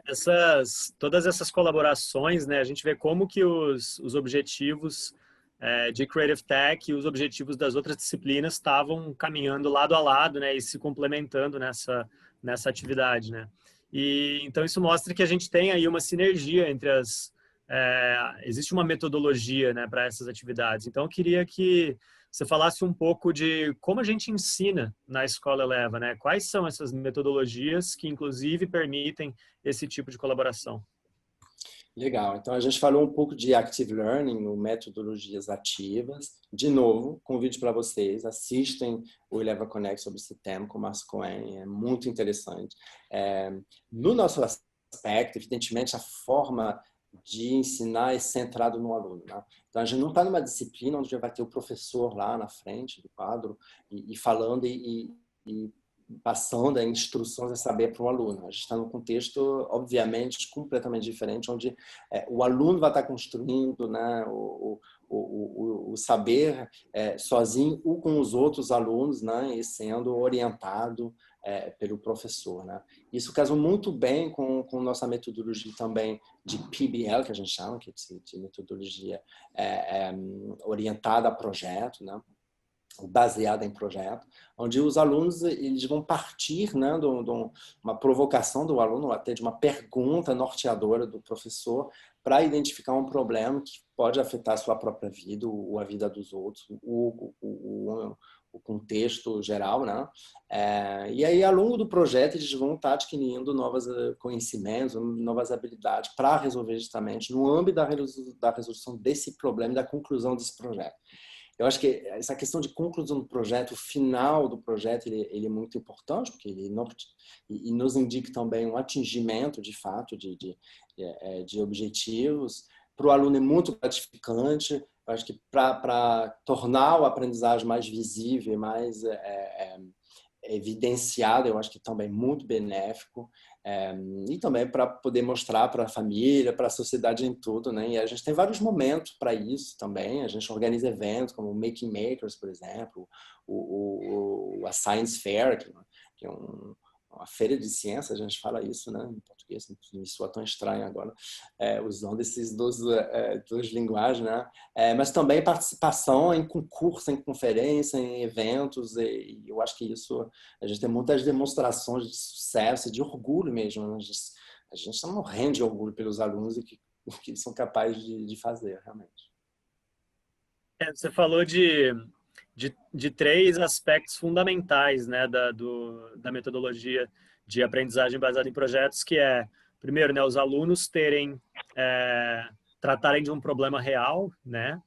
todas essas colaborações, né, a gente vê como que os objetivos de Creative Tech e os objetivos das outras disciplinas estavam caminhando lado a lado, né, e se complementando nessa atividade, né. E então isso mostra que a gente tem aí uma sinergia entre existe uma metodologia, né, para essas atividades. Então eu queria que você falasse um pouco de como a gente ensina na Escola Eleva, né? Quais são essas metodologias que, inclusive, permitem esse tipo de colaboração? Legal. Então, a gente falou um pouco de Active Learning, ou metodologias ativas. De novo, convite para vocês, assistem o Eleva Connect sobre esse tema com o Márcio Cohen, é muito interessante. No nosso aspecto, evidentemente, a forma de ensinar é centrado no aluno, né? Então, a gente não está numa disciplina onde já vai ter o professor lá na frente do quadro e falando e passando instruções a saber para o aluno. A gente está num contexto, obviamente, completamente diferente, onde o aluno vai estar construindo, né, o saber sozinho ou com os outros alunos, né, e sendo orientado pelo professor, né? Isso casa muito bem com nossa metodologia também de PBL, que a gente chama, que é de metodologia orientada a projeto, né? Baseada em projeto, onde os alunos eles vão partir, né, de uma provocação do aluno, até de uma pergunta norteadora do professor, para identificar um problema que pode afetar a sua própria vida ou a vida dos outros, o contexto geral, né? E aí, ao longo do projeto, eles vão estar adquirindo novos conhecimentos, novas habilidades para resolver justamente no âmbito da resolução desse problema e da conclusão desse projeto. Eu acho que essa questão de conclusão do projeto, o final do projeto, ele é muito importante, porque ele nos indica também um atingimento, de fato, de objetivos. Para o aluno é muito gratificante. Eu acho que para tornar o aprendizagem mais visível, mais evidenciado, eu acho que também é muito benéfico. E também para poder mostrar para a família, para a sociedade em tudo, né? E a gente tem vários momentos para isso também. A gente organiza eventos como o Making Makers, por exemplo, a Science Fair, que é uma feira de ciência, a gente fala isso, né, em português, me soa tão estranho agora, usando esses duas linguagens, né? Mas também participação em concurso, em conferência, em eventos, e eu acho que isso, a gente tem muitas demonstrações de sucesso, de orgulho mesmo, né? A gente está morrendo de orgulho pelos alunos e o que eles são capazes de fazer, realmente. Você falou de três aspectos fundamentais, né, da metodologia de aprendizagem baseada em projetos, que é, primeiro, né, os alunos tratarem de um problema real, né,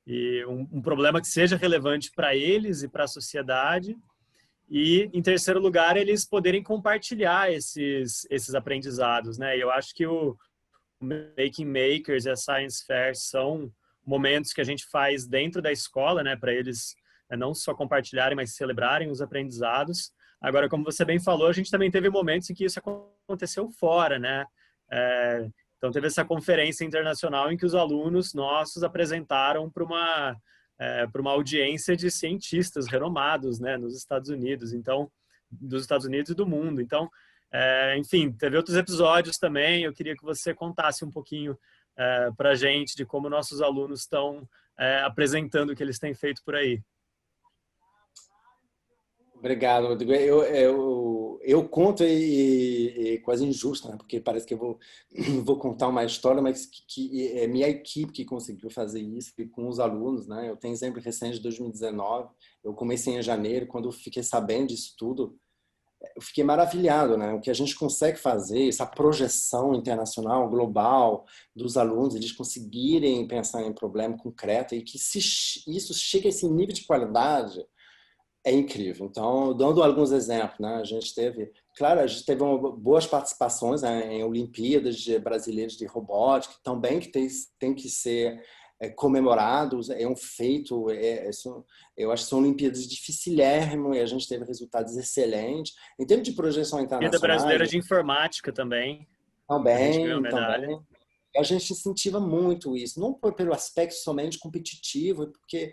e um problema que seja relevante para eles e para a sociedade, e, em terceiro lugar, eles poderem compartilhar esses aprendizados, né, e eu acho que o Making Makers e a Science Fair são momentos que a gente faz dentro da escola, né, para eles não só compartilharem, mas celebrarem os aprendizados. Agora, como você bem falou, a gente também teve momentos em que isso aconteceu fora, né? Então, teve essa conferência internacional em que os alunos nossos apresentaram para uma audiência de cientistas renomados, né, nos Estados Unidos. Então, dos Estados Unidos e do mundo. Então, enfim, teve outros episódios também. Eu queria que você contasse um pouquinho para a gente de como nossos alunos estão apresentando o que eles têm feito por aí. Obrigado, Rodrigo. Eu conto e quase injusto, né? Porque parece que eu vou contar uma história, mas que é minha equipe que conseguiu fazer isso e com os alunos, né? Eu tenho exemplo recente de 2019. Eu comecei em janeiro, quando eu fiquei sabendo disso tudo, eu fiquei maravilhado, né? O que a gente consegue fazer, essa projeção internacional, global, dos alunos, eles conseguirem pensar em problema concreto e que se isso chega a esse nível de qualidade é incrível. Então, dando alguns exemplos, né? A gente teve claro, a gente teve boas participações, né, em Olimpíadas brasileiras de robótica, também que tem que ser comemorados, é um feito, eu acho que são Olimpíadas dificilérrimo e a gente teve resultados excelentes. Em termos de projeção Olimpíada internacionais, Brasileira de Informática também, a gente ganhou medalha. também. A gente incentiva muito isso, não pelo aspecto somente competitivo, porque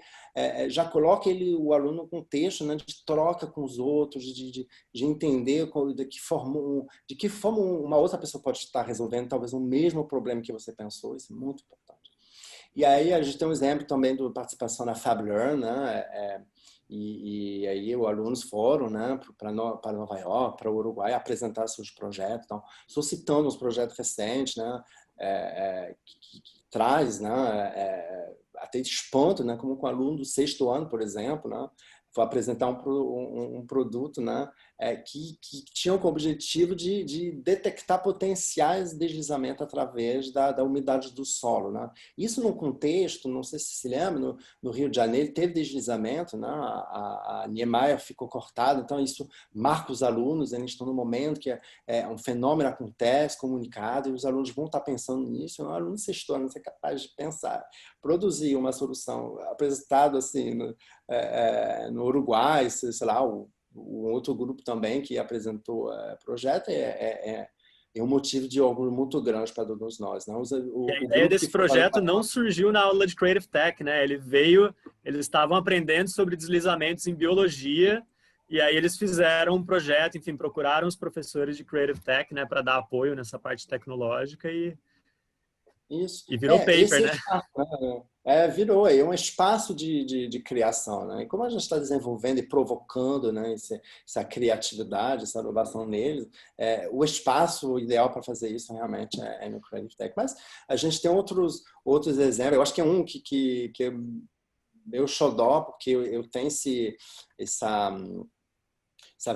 já coloca o aluno no contexto, né, de troca com os outros, de entender de que forma uma outra pessoa pode estar resolvendo talvez o mesmo problema que você pensou. Isso é muito importante. E aí a gente tem um exemplo também da participação na FabLearn, né? E aí os alunos foram, né, para Nova York, para o Uruguai, apresentar seus projetos. Então, estou citando uns projetos recentes, né, que traz, né, até espanto, né, como com um aluno do 6º ano, por exemplo, né, foi apresentar um produto, né, que tinha como objetivo de detectar potenciais deslizamentos através da umidade do solo, né? Isso num contexto, não sei se lembra, no Rio de Janeiro teve deslizamento, né? A Niemeyer ficou cortada, então isso marca os alunos, eles estão no momento que um fenômeno acontece, comunicado, e os alunos vão estar pensando nisso. Um aluno sexto ano, você é capaz de pensar, produzir uma solução apresentada assim no Uruguai, sei lá, um outro grupo também que apresentou projeto é um motivo de orgulho muito grande para todos nós. Não? E a O ideia grupo que desse foi para projeto não surgiu na aula de Creative Tech, né? Eles estavam aprendendo sobre deslizamentos em biologia, e aí eles fizeram um projeto, enfim, procuraram os professores de Creative Tech, né, para dar apoio nessa parte tecnológica Isso. e virou Esse paper, né? espaço, né? Virou aí um espaço de criação, né? E como a gente está desenvolvendo e provocando, né, essa criatividade, essa inovação neles, o espaço ideal para fazer isso realmente é no Creative Tech. Mas a gente tem outros exemplos. Eu acho que é um que é meu xodó, porque eu tenho essa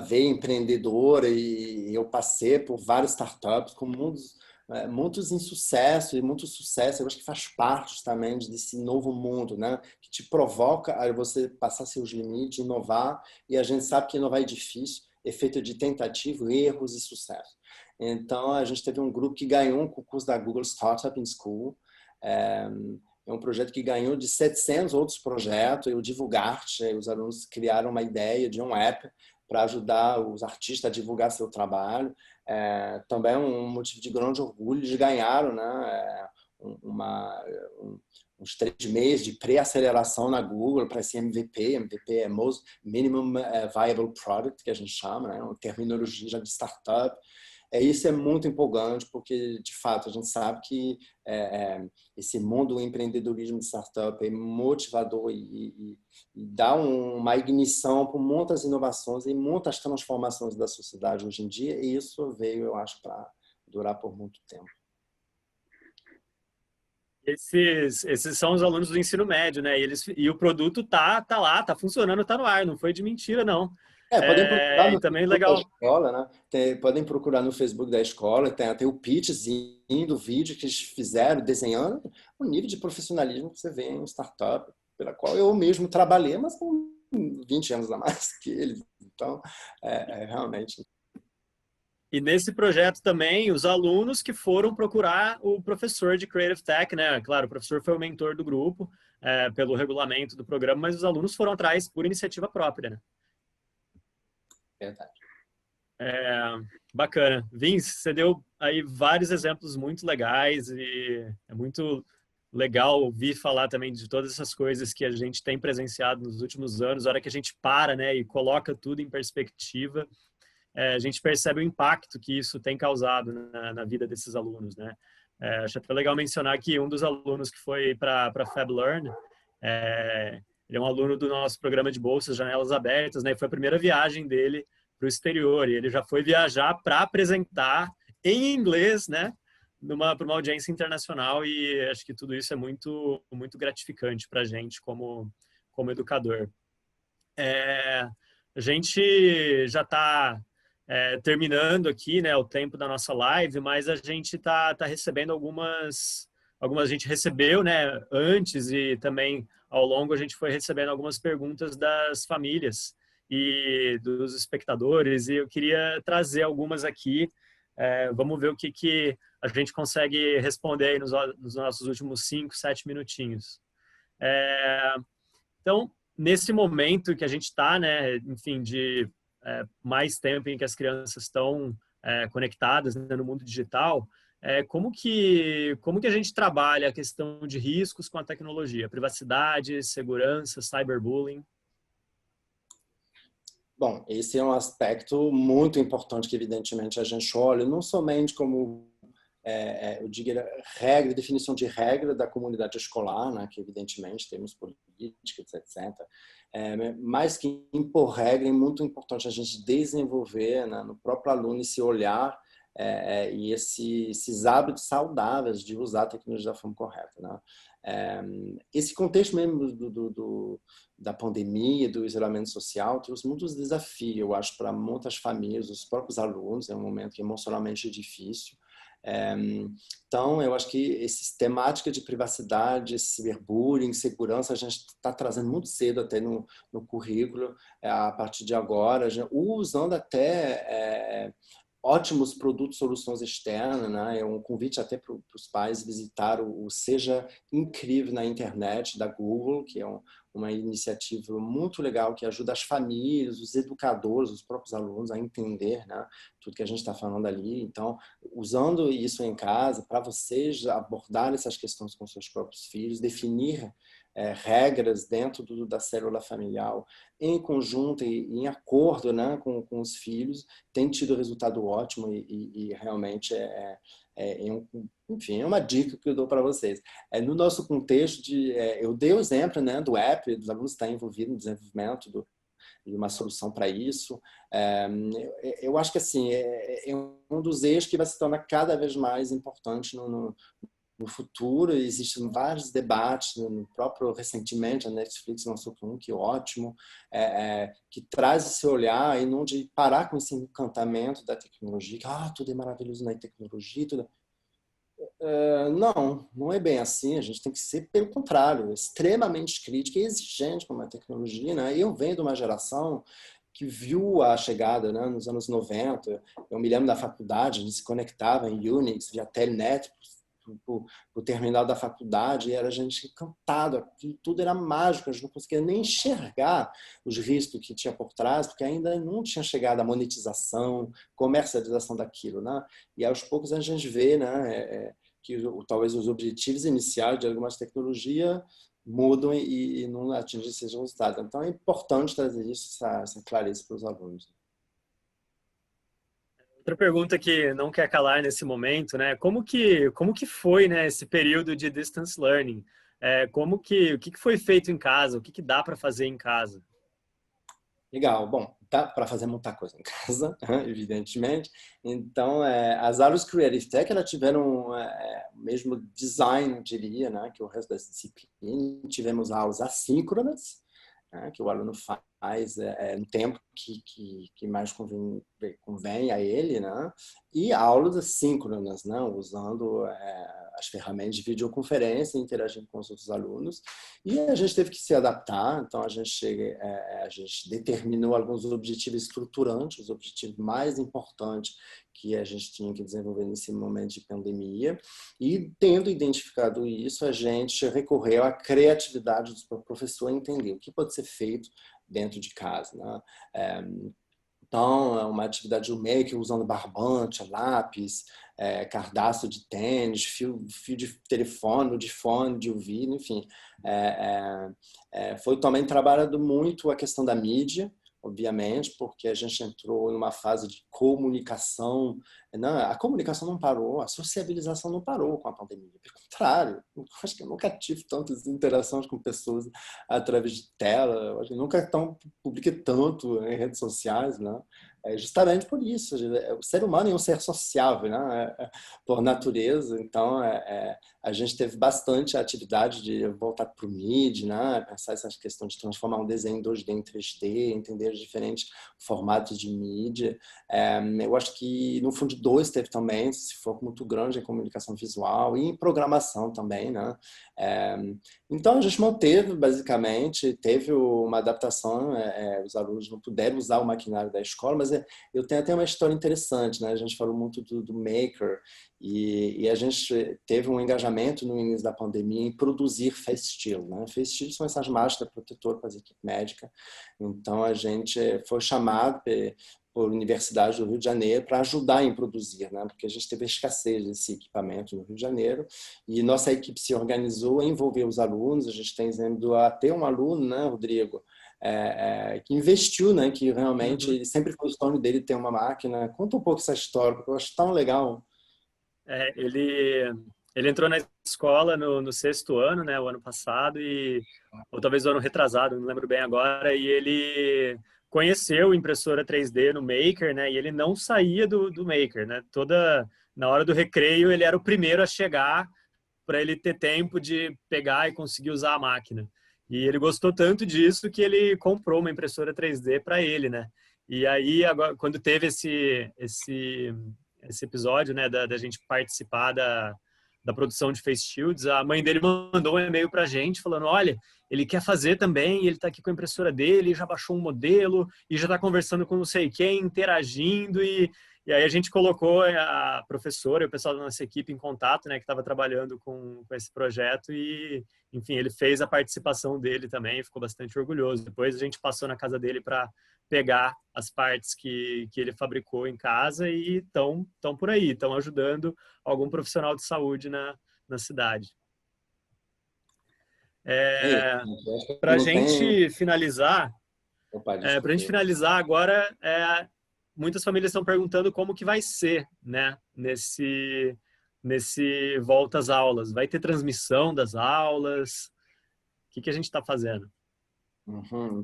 veia empreendedora e eu passei por várias startups com muitos insucesso e muito sucesso. Eu acho que faz parte também desse novo mundo, né? Que te provoca a você passar seus limites, inovar, e a gente sabe que inovar é difícil, é feito de tentativa, erros e sucesso. Então, a gente teve um grupo que ganhou um concurso da Google Startup in School. É um projeto que ganhou de 700 outros projetos, e o Divulgarte, os alunos criaram uma ideia de um app para ajudar os artistas a divulgar seu trabalho. Também é um motivo de grande orgulho. Eles ganharam, né, uns 3 meses de pré-aceleração na Google para esse MVP. MVP é Most Minimum Viable Product, que a gente chama, né, uma terminologia já de startup. Isso é muito empolgante, porque, de fato, a gente sabe que esse mundo do empreendedorismo de startup é motivador e dá uma ignição para muitas inovações e muitas transformações da sociedade hoje em dia, e isso veio, eu acho, para durar por muito tempo. Esses são os alunos do ensino médio, né? E o produto tá lá, tá funcionando, tá no ar, não foi de mentira, não. Podem procurar E no também Facebook da legal. escola, né? Podem procurar no Facebook da escola, tem até o pitchzinho do vídeo que eles fizeram, desenhando o nível de profissionalismo que você vê em startup, pela qual eu mesmo trabalhei, mas com 20 anos a mais que eles. Então, realmente. E nesse projeto também, os alunos que foram procurar o professor de Creative Tech, né? Claro, o professor foi o mentor do grupo, pelo regulamento do programa, mas os alunos foram atrás por iniciativa própria, né? Verdade. Bacana. Vince, você deu aí vários exemplos muito legais e é muito legal ouvir falar também de todas essas coisas que a gente tem presenciado nos últimos anos. A hora que a gente para, né, e coloca tudo em perspectiva, a gente percebe o impacto que isso tem causado na vida desses alunos, né? Acho até legal mencionar que um dos alunos que foi para a FabLearn, ele é um aluno do nosso programa de bolsas Janelas Abertas, né? Foi a primeira viagem dele para o exterior e ele já foi viajar para apresentar em inglês, né? Para uma audiência internacional, e acho que tudo isso é muito, muito gratificante para a gente como educador. A gente já está terminando aqui, né, o tempo da nossa live, mas a gente tá recebendo algumas a gente recebeu, né, antes, e também ao longo a gente foi recebendo algumas perguntas das famílias. e dos espectadores, e eu queria trazer algumas aqui. Vamos ver o que a gente consegue responder aí nos nossos últimos 5, 7 minutinhos. Então, nesse momento que a gente está, né, enfim, de mais tempo em que as crianças estão conectadas, né, no mundo digital, como que a gente trabalha a questão de riscos com a tecnologia? Privacidade, segurança, cyberbullying? Bom, esse é um aspecto muito importante que, evidentemente, a gente olha, não somente como, eu diria, regra, definição de regra da comunidade escolar, né, que, evidentemente, temos políticas, etc., mas que, por regra, é muito importante a gente desenvolver, né, no próprio aluno esse olhar e esses hábitos saudáveis de usar a tecnologia da forma correta, né? Esse contexto mesmo da pandemia, do isolamento social, trouxe muitos desafios, eu acho, para muitas famílias, os próprios alunos. É um momento que emocionalmente difícil. Então, eu acho que essa temática de privacidade, cyberbullying, segurança, a gente está trazendo muito cedo até no currículo, a partir de agora, usando até ótimos produtos, soluções externas, né? É um convite até para os pais visitar o Seja Incrível na internet da Google, que é uma iniciativa muito legal que ajuda as famílias, os educadores, os próprios alunos a entender, né, tudo que a gente está falando ali. Então, usando isso em casa, para vocês abordar essas questões com seus próprios filhos, definir regras dentro da célula familiar em conjunto e em acordo, né, com os filhos, tem tido resultado ótimo e realmente enfim, é uma dica que eu dou para vocês. No nosso contexto, eu dei o exemplo, né, do app, dos alunos estar envolvidos no desenvolvimento de uma solução para isso. Eu acho que assim, é um dos eixos que vai se tornar cada vez mais importante no futuro. Existem vários debates, no próprio recentemente a Netflix lançou um que é ótimo, que traz esse olhar e não de parar com esse encantamento da tecnologia, que tudo é maravilhoso na tecnologia, tudo. Não é bem assim. A gente tem que ser, pelo contrário, extremamente crítico e exigente com a tecnologia, né? Eu venho de uma geração que viu a chegada, né, nos anos 90. Eu me lembro da faculdade, a gente se conectava em Unix, via Telnet, o terminal da faculdade, e era a gente encantado, tudo era mágico, a gente não conseguia nem enxergar os riscos que tinha por trás, porque ainda não tinha chegado a monetização, comercialização daquilo, né? E aos poucos a gente vê, né, que talvez os objetivos iniciais de algumas tecnologias mudam e não atingem esses resultados. Então é importante trazer isso, essa clareza para os alunos. Outra pergunta que não quer calar nesse momento, né? Como que foi, né, esse período de distance learning? O que foi feito em casa? O que dá para fazer em casa? Legal. Bom, dá para fazer muita coisa em casa, evidentemente. Então, as aulas Creative Tech, elas tiveram o mesmo design, eu diria, né, que o resto das disciplinas. Tivemos aulas assíncronas, né, que o aluno faz no tempo que mais convém a ele, né? E aulas assíncronas, né, usando as ferramentas de videoconferência, interagindo com os outros alunos. E a gente teve que se adaptar. Então a gente determinou alguns objetivos estruturantes, os objetivos mais importantes que a gente tinha que desenvolver nesse momento de pandemia. E, tendo identificado isso, a gente recorreu à criatividade do professor entender o que pode ser feito dentro de casa, né? Então, é uma atividade de maker usando barbante, lápis, cardápio de tênis, fio de telefone, de fone, de ouvido, enfim. Foi também trabalhado muito a questão da mídia, obviamente, porque a gente entrou numa fase de comunicação. Não, a comunicação não parou, a sociabilização não parou com a pandemia. Pelo contrário, acho que eu nunca tive tantas interações com pessoas através de tela. Acho que nunca publiquei tanto em redes sociais, né? justamente por isso. O ser humano é um ser sociável, né? Por natureza. Então, a gente teve bastante atividade de voltar para o MIDI, né? Pensar essa questão de transformar um desenho em 2D em 3D, entender os diferentes formatos de mídia. Eu acho que no Fundo 2 teve também esse foco muito grande em comunicação visual e em programação também, né? Então, a gente manteve, basicamente, teve uma adaptação, os alunos não puderam usar o maquinário da escola, mas eu tenho até uma história interessante, né? A gente falou muito do Maker e a gente teve um engajamento no início da pandemia em produzir face shield, né? Face shield são essas máscaras protetoras para a equipe médica. Então, a gente foi chamado por Universidade do Rio de Janeiro para ajudar em produzir, né? Porque a gente teve escassez desse equipamento no Rio de Janeiro e nossa equipe se organizou, envolveu os alunos. A gente tem exemplo até um aluno, né, Rodrigo, que investiu, né, que realmente sempre foi o sonho dele ter uma máquina. Conta um pouco essa história, porque eu acho tão legal. Ele entrou na escola no sexto ano, né, o ano passado, ou talvez o ano retrasado, não lembro bem agora, e ele conheceu impressora 3D no Maker, né, e ele não saía do Maker, né, na hora do recreio ele era o primeiro a chegar para ele ter tempo de pegar e conseguir usar a máquina. E ele gostou tanto disso que ele comprou uma impressora 3D para ele, né. E aí, agora, quando teve esse episódio, né, da gente participar da produção de Face Shields, a mãe dele mandou um e-mail pra gente falando, olha, ele quer fazer também, ele tá aqui com a impressora dele, já baixou um modelo e já tá conversando com não sei quem, interagindo e aí a gente colocou a professora e o pessoal da nossa equipe em contato, né, que estava trabalhando com esse projeto e, enfim, ele fez a participação dele também, ficou bastante orgulhoso. Depois a gente passou na casa dele para pegar as partes que ele fabricou em casa e estão por aí, estão ajudando algum profissional de saúde na cidade. Para a Não tem... gente finalizar, Opa, para a gente desculpa. finalizar agora, muitas famílias estão perguntando como que vai ser, né, nesse volta às aulas. Vai ter transmissão das aulas? O que a gente está fazendo?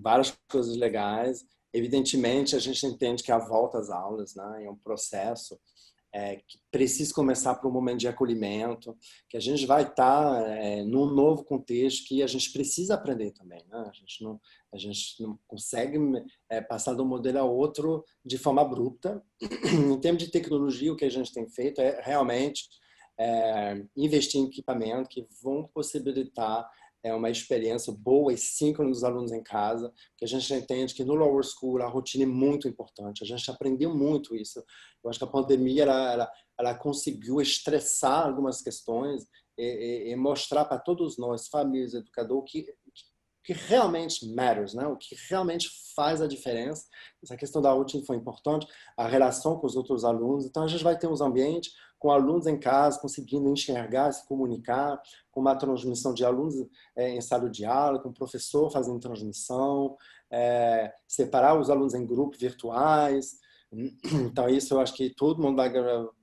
Várias coisas legais. Evidentemente, a gente entende que a volta às aulas, né, é um processo que precisa começar por um momento de acolhimento, que a gente vai estar num novo contexto que a gente precisa aprender também, né? A gente não consegue passar de um modelo a outro de forma abrupta. Em termos de tecnologia, o que a gente tem feito é realmente investir em equipamento que vão possibilitar uma experiência boa e síncrona dos alunos em casa, que a gente entende que no Lower School a rotina é muito importante. A gente aprendeu muito isso. Eu acho que a pandemia ela conseguiu estressar algumas questões e mostrar para todos nós, famílias, educadores, que realmente matters, né? O que realmente faz a diferença. Essa questão da rotina foi importante, a relação com os outros alunos. Então, a gente vai ter uns ambientes com alunos em casa, conseguindo enxergar, se comunicar, com uma transmissão de alunos em sala de aula, com o professor fazendo transmissão, separar os alunos em grupos virtuais. Então, isso eu acho que todo mundo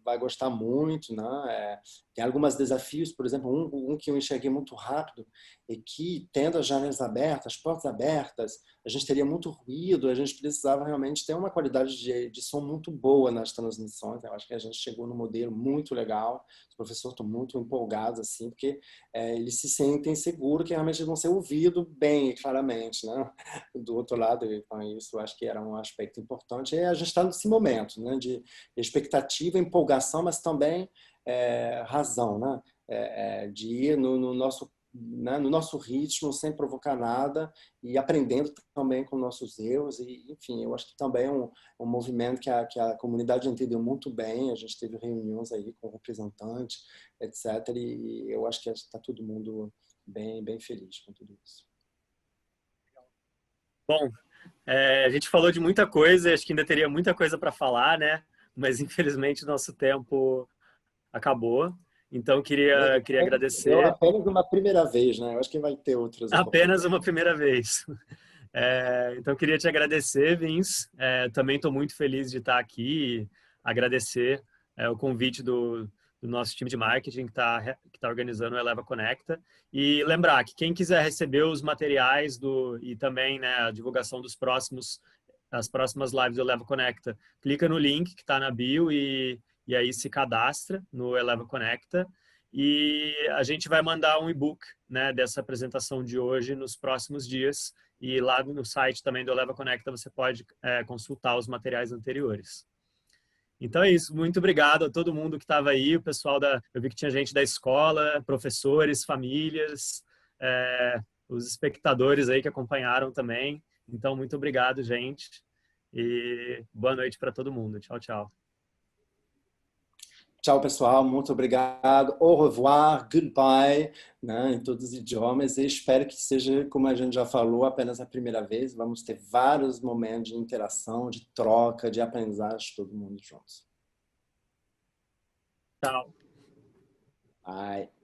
vai gostar muito, né? Tem alguns desafios, por exemplo, um que eu enxerguei muito rápido é que, tendo as janelas abertas, as portas abertas, a gente teria muito ruído, a gente precisava realmente ter uma qualidade de som muito boa nas transmissões. Eu acho que a gente chegou num modelo muito legal, os professores estão muito empolgados, assim, porque eles se sentem seguros que realmente vão ser ouvidos bem e claramente, né? Do outro lado, então, isso eu acho que era um aspecto importante. E a gente está nesse momento, né, de expectativa, empolgação, mas também razão, né? De ir no nosso, né, no nosso ritmo, sem provocar nada e aprendendo também com nossos erros. E, enfim, eu acho que também é um movimento que a comunidade entendeu muito bem. A gente teve reuniões aí com representantes, etc. E eu acho que está todo mundo bem feliz com tudo isso. Bom, a gente falou de muita coisa, acho que ainda teria muita coisa para falar, né? Mas infelizmente o nosso tempo acabou. Então queria Eu agradecer. apenas uma primeira vez, né? Eu acho que vai ter outras Apenas uma oportunidades. primeira vez. Então queria te agradecer, Vince. Também estou muito feliz de estar aqui. Agradecer o convite do nosso time de marketing que tá organizando o Eleva Conecta. E lembrar que quem quiser receber os materiais e também, né, a divulgação dos próximos as próximas lives do Eleva Conecta, clica no link que está na bio e aí se cadastra no Eleva Conecta. E a gente vai mandar um e-book, né, dessa apresentação de hoje nos próximos dias. E lá no site também do Eleva Conecta você pode consultar os materiais anteriores. Então é isso. Muito obrigado a todo mundo que estava aí, o pessoal eu vi que tinha gente da escola, professores, famílias, os espectadores aí que acompanharam também. Então, muito obrigado, gente. E boa noite para todo mundo. Tchau, tchau. Tchau, pessoal. Muito obrigado. Au revoir, goodbye, né, em todos os idiomas. E espero que seja, como a gente já falou, apenas a primeira vez. Vamos ter vários momentos de interação, de troca, de aprendizagem, todo mundo juntos. Tchau. Bye.